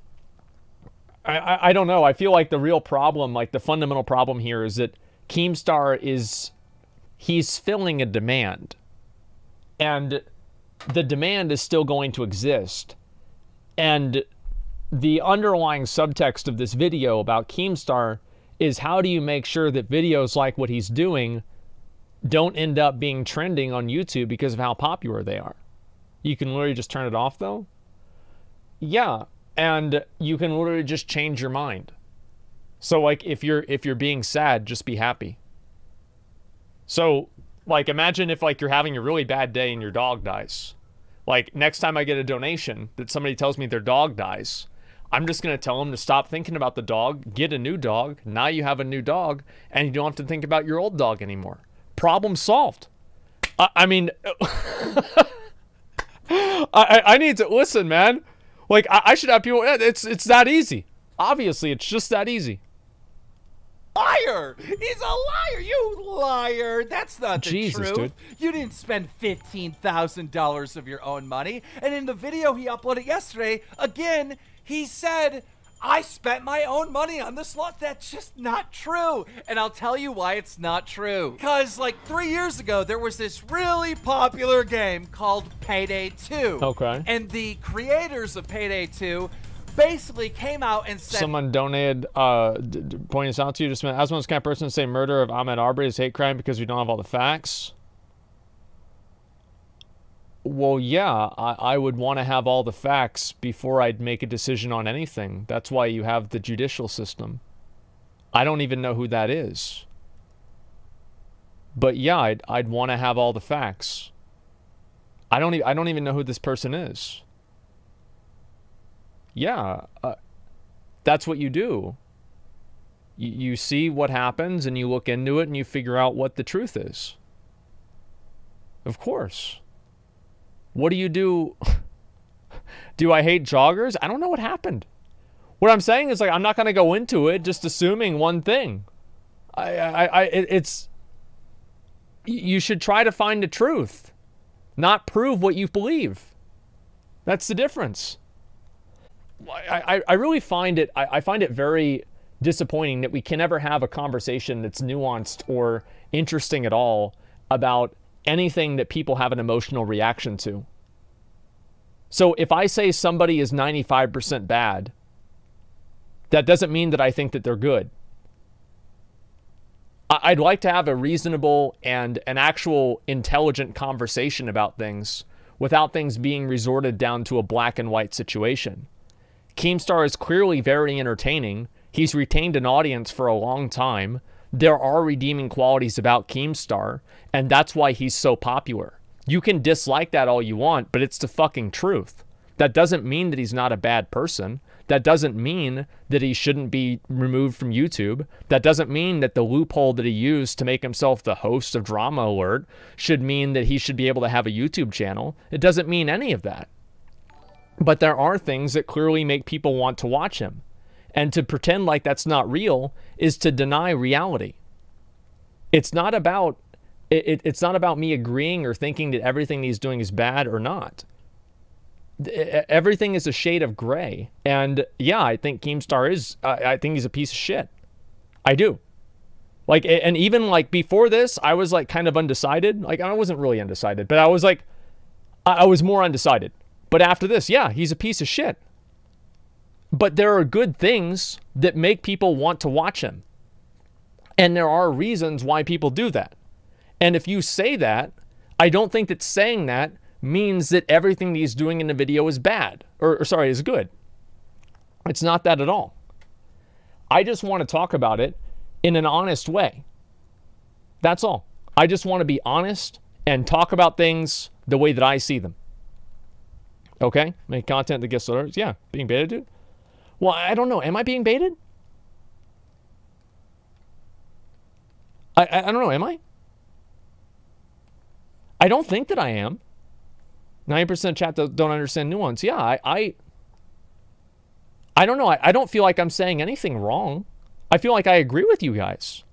I don't know. I feel like the real problem, like the fundamental problem here is that Keemstar he's filling a demand. And the demand is still going to exist. And the underlying subtext of this video about Keemstar is how do you make sure that videos like what he's doing don't end up being trending on YouTube because of how popular they are. You can literally just turn it off though. Yeah, and you can literally just change your mind. So like if you're being sad, just be happy. So like imagine if like you're having a really bad day and your dog dies. Like next time I get a donation that somebody tells me their dog dies, I'm just going to tell them to stop thinking about the dog, get a new dog. Now you have a new dog and you don't have to think about your old dog anymore. Problem solved. I mean, I need to listen, man. Like I should have people. It's that easy. Obviously, it's just that easy. Liar! He's a liar! You liar! That's not the Jesus, truth. dude. You didn't spend $15,000 of your own money. And in the video he uploaded yesterday, again, he said, I spent my own money on this lot. That's just not true. And I'll tell you why it's not true. Because like 3 years ago, there was this really popular game called Payday 2. Okay. And the creators of Payday 2 basically came out and said... Someone donated, pointing this out to you just a minute. Asmongold's kind of person to say murder of Ahmaud Arbery is hate crime because we don't have all the facts. Well, yeah, I would want to have all the facts before I'd make a decision on anything. That's why you have the judicial system. I don't even know who that is. But yeah, I'd want to have all the facts. I don't even know who this person is. Yeah, that's what you do. You see what happens and you look into it and you figure out what the truth is. Of course. What do you do? Do I hate joggers? I don't know what happened. What I'm saying is like I'm not going to go into it just assuming one thing. You should try to find the truth, not prove what you believe. That's the difference. I really find it, I find it very disappointing that we can never have a conversation that's nuanced or interesting at all about anything that people have an emotional reaction to. So if I say somebody is 95% bad, that doesn't mean that I think that they're good. I'd like to have a reasonable and an actual intelligent conversation about things without things being resorted down to a black and white situation. Keemstar is clearly very entertaining. He's retained an audience for a long time. There are redeeming qualities about Keemstar, and that's why he's so popular. You can dislike that all you want, but it's the fucking truth. That doesn't mean that he's not a bad person. That doesn't mean that he shouldn't be removed from YouTube. That doesn't mean that the loophole that he used to make himself the host of DramaAlert should mean that he should be able to have a YouTube channel. It doesn't mean any of that. But there are things that clearly make people want to watch him. And to pretend like that's not real is to deny reality. It's not about it's not about me agreeing or thinking that everything he's doing is bad or not. Everything is a shade of gray. And yeah, I think Keemstar is, I think he's a piece of shit. I do. Like, and even like before this, I was like kind of undecided. Like, I wasn't really undecided, but I was like, I was more undecided. But after this, yeah, he's a piece of shit. But there are good things that make people want to watch him. And there are reasons why people do that. And if you say that, I don't think that saying that means that everything that he's doing in the video is bad. Or sorry, is good. It's not that at all. I just want to talk about it in an honest way. That's all. I just want to be honest and talk about things the way that I see them. Okay? Make content that gets alerts. Yeah, being baited, dude. Well, I don't know. Am I being baited? I don't know. Am I? I don't think that I am. 90% chat don't understand nuance. Yeah, I don't know. I don't feel like I'm saying anything wrong. I feel like I agree with you guys.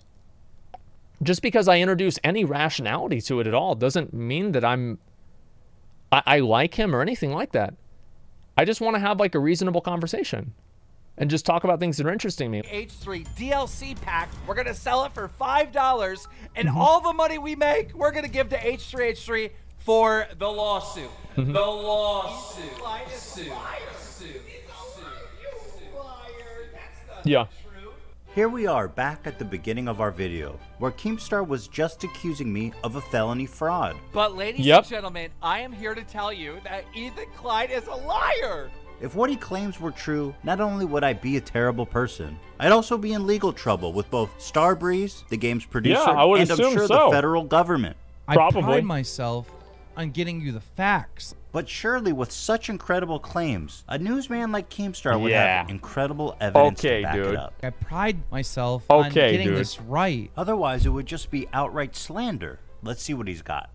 Just because I introduce any rationality to it at all doesn't mean that I like him or anything like that. I just want to have like a reasonable conversation. and just talk about things that are interesting to me. H3 DLC pack. We're going to sell it for $5, and all the money we make, we're going to give to H3H3 for the lawsuit. The lawsuit. Yeah. Here we are back at the beginning of our video, where Keemstar was just accusing me of a felony fraud. But ladies and gentlemen, I am here to tell you that Ethan Klein is a liar. If what he claims were true, not only would I be a terrible person, I'd also be in legal trouble with both DramaAlert, the game's producer, I would and I'm assume sure so. the federal government. I pride myself on getting you the facts. But surely with such incredible claims, a newsman like Keemstar would have incredible evidence to back it up. I pride myself on getting this right. Otherwise, it would just be outright slander. Let's see what he's got.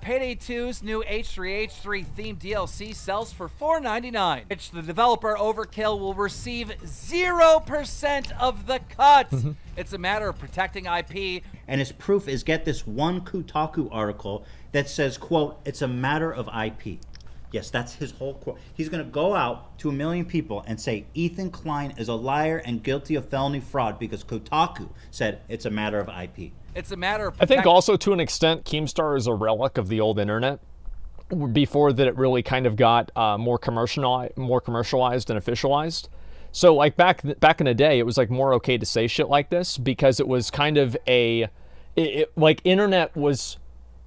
Payday 2's new H3H3 themed DLC sells for $4.99, which the developer Overkill will receive 0% of the cut. It's a matter of protecting IP. And his proof is, get this, one Kotaku article that says, quote, it's a matter of IP. Yes, that's his whole quote. He's going to go out to 1 million people and say Ethan Klein is a liar and guilty of felony fraud because Kotaku said it's a matter of IP. It's a matter of I think also to an extent, Keemstar is a relic of the old internet. Before that, it really kind of got more commercialized and officialized. So like back in the day, it was like more okay to say shit like this because it was kind of like internet was.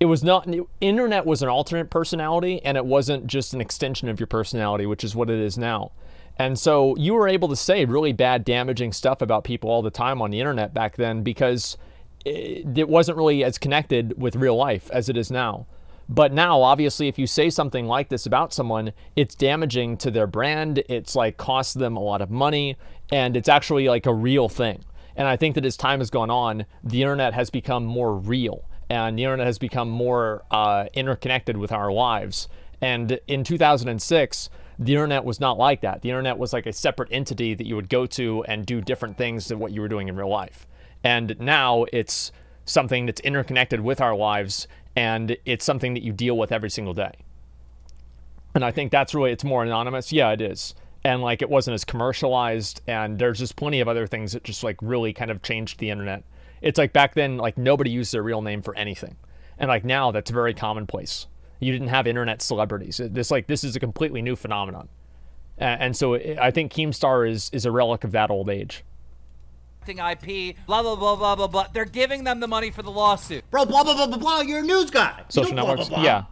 It was not, internet was an alternate personality, and it wasn't just an extension of your personality, which is what it is now. And so you were able to say really bad, damaging stuff about people all the time on the internet back then because it wasn't really as connected with real life as it is now. But now, obviously, if you say something like this about someone, it's damaging to their brand, it's like costs them a lot of money, and it's actually like a real thing. And I think that as time has gone on, the internet has become more real. And the internet has become more interconnected with our lives. And in 2006, the internet was not like that. The internet was like a separate entity that you would go to and do different things than what you were doing in real life. And now it's something that's interconnected with our lives, and it's something that you deal with every single day. And I think that's really, it's more anonymous. Yeah, it is. And like it wasn't as commercialized, and there's just plenty of other things that just like really kind of changed the internet. It's like back then, like nobody used their real name for anything. And like now that's very commonplace. You didn't have internet celebrities. This is a completely new phenomenon. And so I think Keemstar is a relic of that old age. IP, blah, blah, blah, blah, blah, blah. They're giving them the money for the lawsuit. Bro, blah, blah, blah, blah, blah. You're a news guy. Social networks, yeah.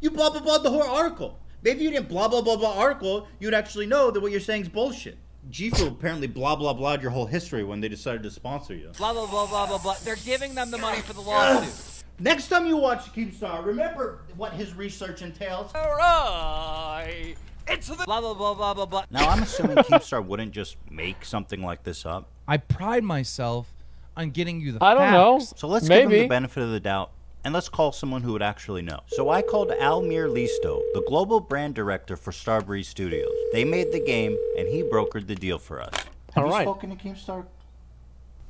You blah, blah, blah the whole article. Maybe you didn't blah, blah, blah, blah article. You'd actually know that what you're saying is bullshit. G Fuel apparently blah, blah, blah your whole history when they decided to sponsor you. Blah, blah, blah, blah, blah, blah. They're giving them the money for the lawsuit. Next time you watch Keemstar, remember what his research entails. All right. It's the blah, blah, blah, blah, blah, blah. Now, I'm assuming Keemstar wouldn't just make something like this up. I pride myself on getting you the facts. I don't know. So let's give him the benefit of the doubt. And let's call someone who would actually know. So I called Almir Listo, the global brand director for Starbreeze Studios. They made the game, and he brokered the deal for us. Have you spoken to Keemstar?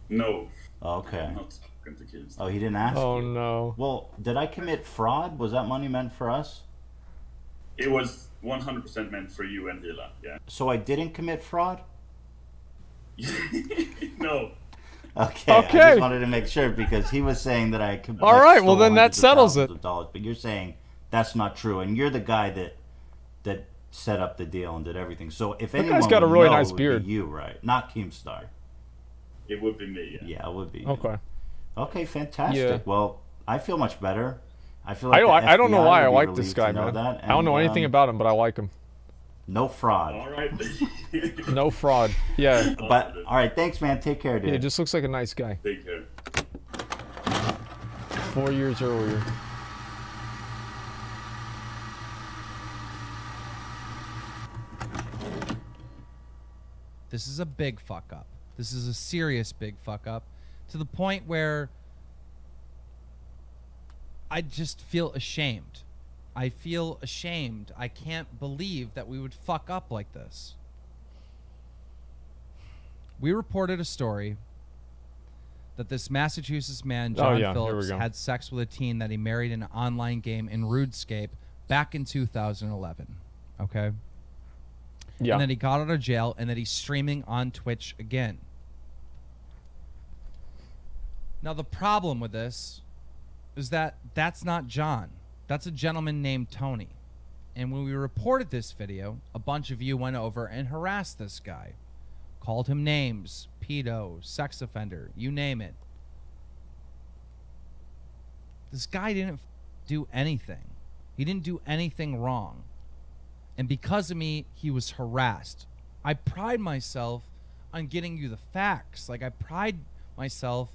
No. Okay. I'm not spoken to Keemstar. Oh, he didn't ask Oh, you? no. Well, did I commit fraud? Was that money meant for us? It was 100% meant for you and Hila, yeah. So I didn't commit fraud? No. Okay, I just wanted to make sure because he was saying that I could. All right, well then that settles it. But you're saying that's not true, and you're the guy that set up the deal and did everything. So if that anyone guy's got a would really know, nice it would beard. be you, right? Not Keemstar. It would be me, yeah. Yeah, it would be. You. Okay. Okay, fantastic. Yeah. Well, I feel much better. I feel like I don't know FBI why I would be like this relieved guy, to know man. that, I don't know anything about him, but I like him. No fraud. All right. No fraud. Yeah. But all right, thanks, man. Take care, dude. Yeah, just looks like a nice guy. Take care. 4 years earlier. This is a big fuck up. This is a serious big fuck up to the point where I just feel ashamed. I feel ashamed. I can't believe that we would fuck up like this. We reported a story that this Massachusetts man, John Phillips, had sex with a teen that he married in an online game in RuneScape back in 2011. Okay? and then he got out of jail, and then he's streaming on Twitch again. Now, the problem with this is that that's not John. That's a gentleman named Tony. And when we reported this video, a bunch of you went over and harassed this guy. Called him names, pedo, sex offender, you name it. This guy didn't do anything. He didn't do anything wrong. And because of me, he was harassed. I pride myself on getting you the facts. Like, I pride myself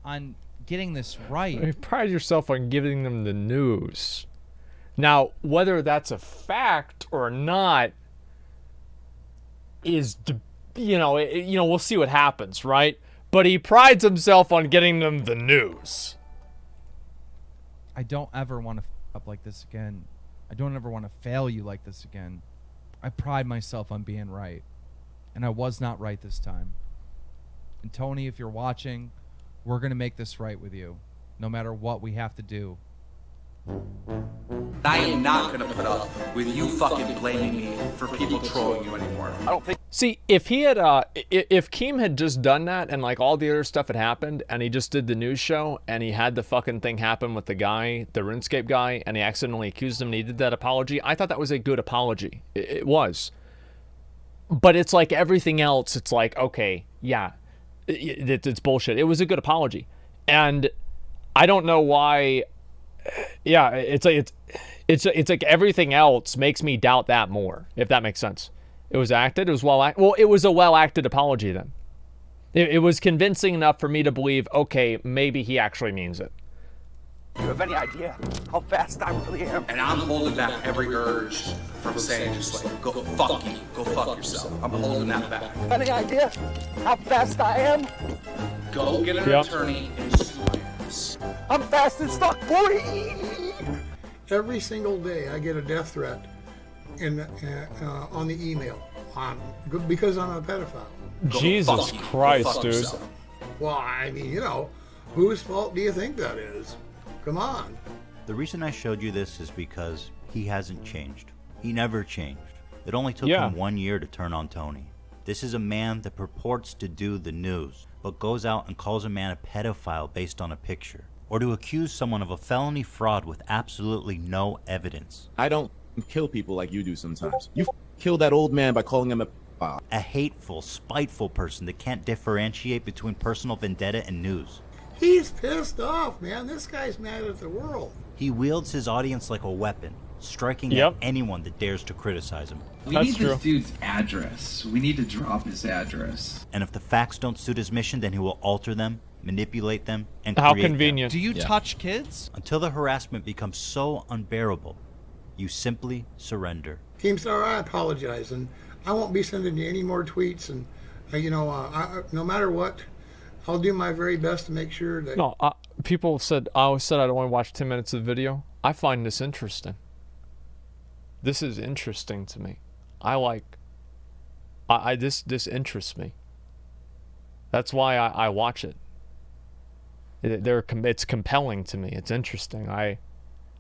on getting this right. You pride yourself on giving them the news. Now, whether that's a fact or not is, we'll see what happens, right? But he prides himself on getting them the news. I don't ever want to f up like this again. I don't ever want to fail you like this again. I pride myself on being right. And I was not right this time. And Tony, if you're watching, we're going to make this right with you, no matter what we have to do. I am not going to put up with you fucking blaming me for people trolling you anymore. I don't think. See, if he had, if Keem had just done that and like all the other stuff had happened and he just did the news show and he had the fucking thing happen with the guy, the RuneScape guy, and he accidentally accused him and he did that apology, I thought that was a good apology. It was. But it's like everything else, it's like, okay, yeah, it's bullshit. It was a good apology. And I don't know why. Yeah, it's like everything else makes me doubt that more, if that makes sense. It was acted, it was it was a well-acted apology then. It was convincing enough for me to believe, okay, maybe he actually means it. Do you have any idea how fast I really am? And I'm holding back every urge from saying just like, go fuck you, go fuck yourself. I'm holding that back. Any idea how fast I am? Go get an attorney and sue my ass. I'm fast as fuck, boy! Every single day I get a death threat on the email because I'm a pedophile. Jesus Christ, dude. Well, I mean, whose fault do you think that is? Come on. The reason I showed you this is because he hasn't changed. He never changed. It only took him 1 year to turn on Tony. This is a man that purports to do the news, but goes out and calls a man a pedophile based on a picture, or to accuse someone of a felony fraud with absolutely no evidence. I don't kill people like you do sometimes. You kill that old man by calling him a pedophile. A hateful, spiteful person that can't differentiate between personal vendetta and news. He's pissed off, man. This guy's mad at the world. He wields his audience like a weapon, striking at anyone that dares to criticize him. We need this dude's address. We need to drop his address. And if the facts don't suit his mission, then he will alter them, manipulate them, and how create convenient. them. Do you touch kids? Until the harassment becomes so unbearable, you simply surrender. Keemstar, I apologize, and I won't be sending you any more tweets, and no matter what, I'll do my very best to make sure that... No, people said, I always said I don't want to watch 10 minutes of the video. I find this interesting. This is interesting to me. This interests me. That's why I watch it. It's compelling to me. It's interesting. I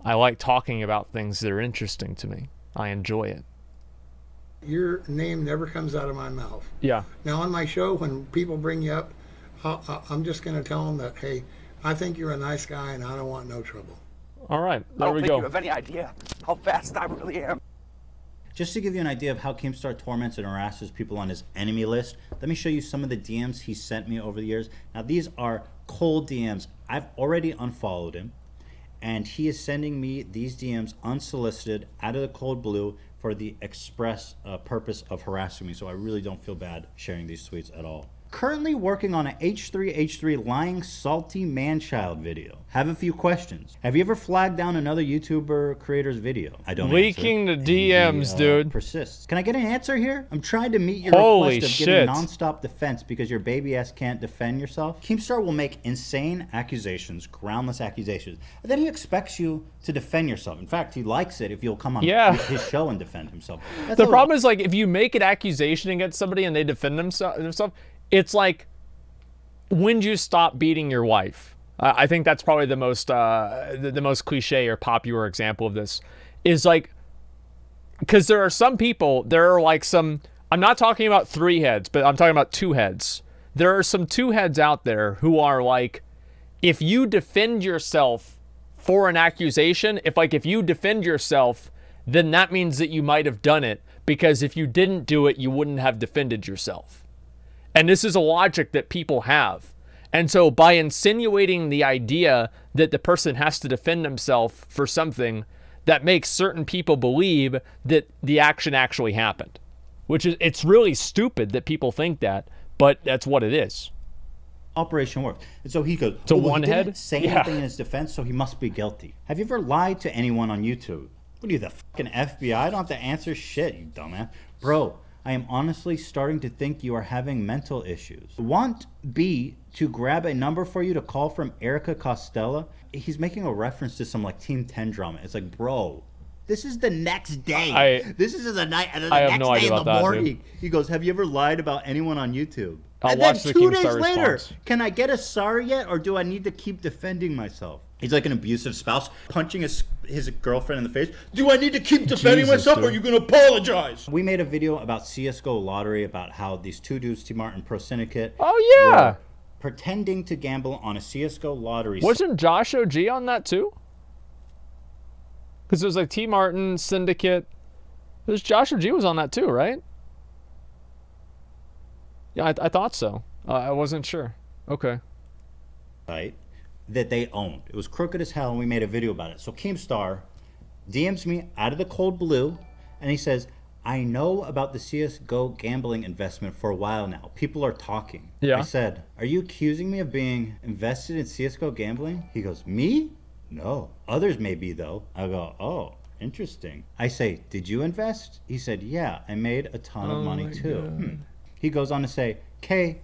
like talking about things that are interesting to me. I enjoy it. Your name never comes out of my mouth. Yeah. Now on my show, when people bring you up, I'm just going to tell them that, hey, I think you're a nice guy and I don't want no trouble. All right, there we go. I don't think you have any idea how fast I really am. Just to give you an idea of how Keemstar torments and harasses people on his enemy list, let me show you some of the DMs he sent me over the years. Now these are cold DMs. I've already unfollowed him, and he is sending me these DMs unsolicited out of the cold blue for the express purpose of harassing me, so I really don't feel bad sharing these tweets at all. Currently working on a H3H3 lying salty man-child video. Have a few questions. Have you ever flagged down another YouTuber creator's video? I don't Leaking the DMs, dude. Persists. Can I get an answer here? I'm trying to meet your request of giving non-stop defense because your baby ass can't defend yourself. Keemstar will make insane accusations, groundless accusations, and then he expects you to defend yourself. In fact, he likes it if you'll come on his show and defend himself. The problem is, like, if you make an accusation against somebody and they defend themselves, it's like, when do you stop beating your wife? I think that's probably the most cliche or popular example of this. Is like, because there are some people, there are like some, I'm not talking about 3 heads, but I'm talking about 2 heads. There are some 2 heads out there who are like, if you defend yourself for an accusation, if you defend yourself, then that means that you might have done it, because if you didn't do it, you wouldn't have defended yourself. And this is a logic that people have. And so by insinuating the idea that the person has to defend himself for something, that makes certain people believe that the action actually happened. Which is, it's really stupid that people think that, but that's what it is. Operation worked. And so he goes, to well, one he didn't head? say anything in his defense, so he must be guilty. Have you ever lied to anyone on YouTube? What are you, the fucking FBI? I don't have to answer shit, you dumbass. Bro, I am honestly starting to think you are having mental issues. Want B to grab a number for you to call from Erica Costella? He's making a reference to some like Team 10 drama. It's like, bro, this is the next day. This is the night, and the next day in the morning. He goes, have you ever lied about anyone on YouTube? And then 2 days later, can I get a sorry yet, or do I need to keep defending myself? He's like an abusive spouse, punching his girlfriend in the face. Do I need to keep defending myself, or are you going to apologize? We made a video about CSGO lottery, about how these 2 dudes, T Martin Pro Syndicate, were pretending to gamble on a CSGO lottery. Wasn't Josh OG on that too? Because it was like T Martin, Syndicate. There's Josh OG was on that too, right? Yeah, I thought so. I wasn't sure. Okay. Right. That they owned. It was crooked as hell, and we made a video about it. So Keemstar DMs me out of the cold blue, and he says, I know about the CSGO gambling investment for a while now. People are talking. Yeah. I said, are you accusing me of being invested in CSGO gambling? He goes, me? No. Others may be, though. I go, oh, interesting. I say, did you invest? He said, yeah, I made a ton of money too. He goes on to say, Kay,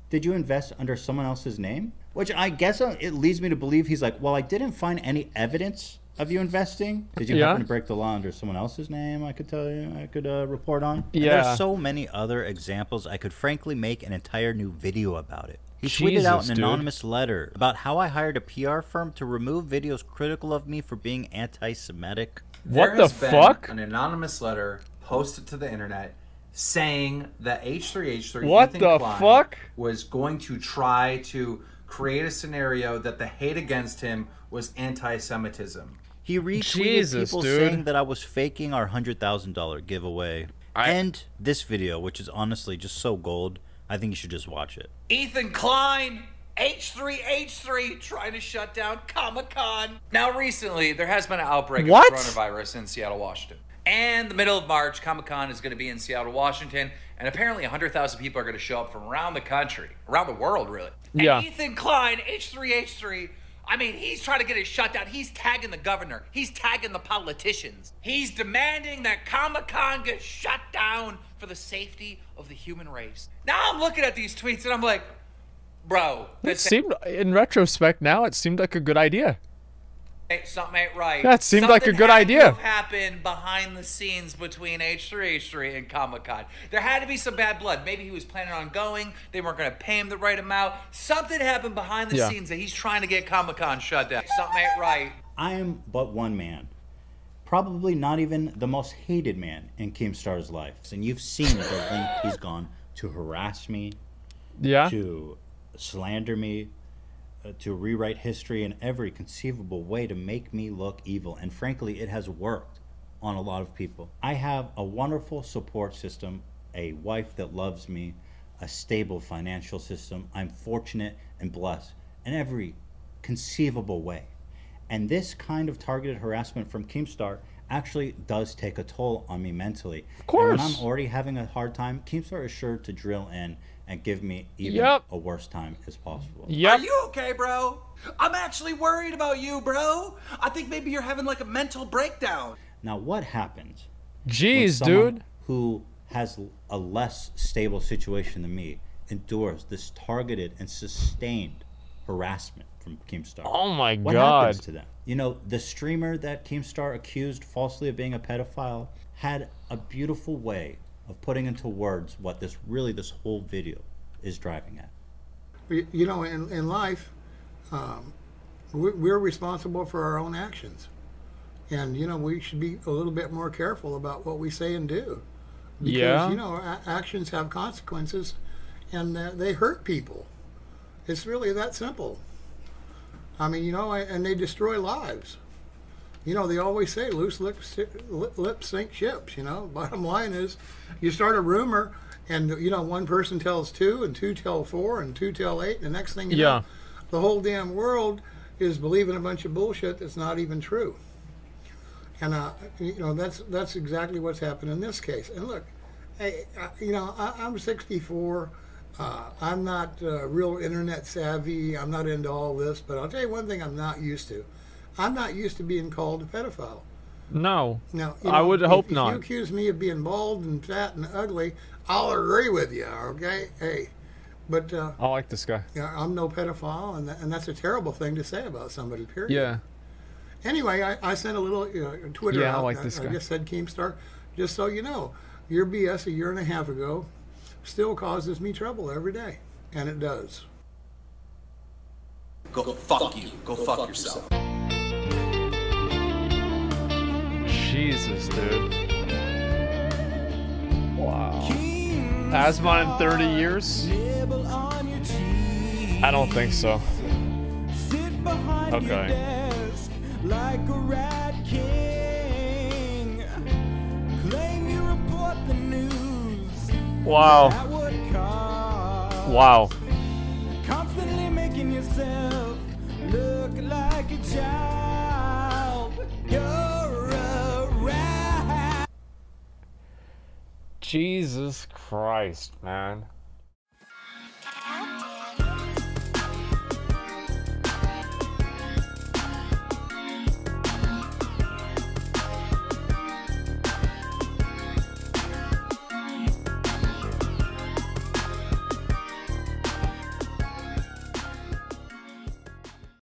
did you invest under someone else's name? Which I guess it leads me to believe he's like, well, I didn't find any evidence of you investing. Did you happen to break the law under someone else's name? I could tell you, I could report on. Yeah. There's so many other examples. I could frankly make an entire new video about it. He tweeted out an anonymous letter about how I hired a PR firm to remove videos critical of me for being anti-Semitic. What the fuck? An anonymous letter posted to the internet saying that H3H3 what the fuck was going to try to create a scenario that the hate against him was anti-Semitism. He retweeted people saying that I was faking our $100,000 giveaway. And this video, which is honestly just so gold, I think you should just watch it. Ethan Klein, H3H3, trying to shut down Comic-Con. Now recently, there has been an outbreak of coronavirus in Seattle, Washington. And the middle of March, Comic-Con is going to be in Seattle, Washington, and apparently 100,000 people are going to show up from around the country, around the world, really. Yeah. And Ethan Klein, H3H3, I mean, he's trying to get it shut down. He's tagging the governor. He's tagging the politicians. He's demanding that Comic-Con get shut down for the safety of the human race. Now I'm looking at these tweets, and I'm like, bro. It seemed, in retrospect now, it seemed like a good idea. Something ain't right. That seemed like a good idea. Something happened behind the scenes between H3H3 and Comic-Con. There had to be some bad blood. Maybe he was planning on going. They weren't going to pay him the right amount. Something happened behind the scenes that he's trying to get Comic-Con shut down. Something ain't right. I am but one man. Probably not even the most hated man in Keemstar's life. And you've seen the length he's gone to harass me, to slander me, to rewrite history in every conceivable way to make me look evil. And frankly, it has worked on a lot of people. I have a wonderful support system, a wife that loves me, a stable financial system. I'm fortunate and blessed in every conceivable way. And this kind of targeted harassment from Keemstar actually does take a toll on me mentally. Of course. And when I'm already having a hard time, Keemstar is sure to drill in and give me even a worse time as possible. Are you okay, bro? I'm actually worried about you, bro. I think maybe you're having like a mental breakdown. Now, what happens? Jeez, dude. Who has a less stable situation than me endures this targeted and sustained harassment from Keemstar. Oh my what God. happens to them? You know, the streamer that Keemstar accused falsely of being a pedophile had a beautiful way of putting into words what this whole video is driving at. You know, in life, we're responsible for our own actions. And, you know, we should be a little bit more careful about what we say and do. Because, yeah. you know, actions have consequences, and they hurt people. It's really that simple. I mean, you know, and they destroy lives. You know, they always say loose lips sink ships, you know. Bottom line is, you start a rumor, and, you know, one person tells 2, and 2 tell 4, and 2 tell 8, and the next thing you know, the whole damn world is believing a bunch of bullshit that's not even true. And, you know, that's exactly what's happened in this case. And look, hey, you know, I'm 64. I'm not real internet savvy. I'm not into all this. But I'll tell you one thing I'm not used to. I'm not used to being called a pedophile. No. Now, you know, I would hope not. If you accuse me of being bald and fat and ugly, I'll agree with you, okay? Hey. But I like this guy. Yeah, I'm no pedophile, and that's a terrible thing to say about somebody, period. Yeah. Anyway, I sent a little Twitter out. I like this guy. I just said, Keemstar, just so you know, your BS a year and a half ago still causes me trouble every day. And it does. Go fuck you. Go fuck yourself. Jesus, dude. Wow. Asmon in 30 years? I don't think so. Okay. Like a rat king, claim you report the news. Wow. Wow. Constantly making yourself look like a child. You're a rat. Jesus Christ, man.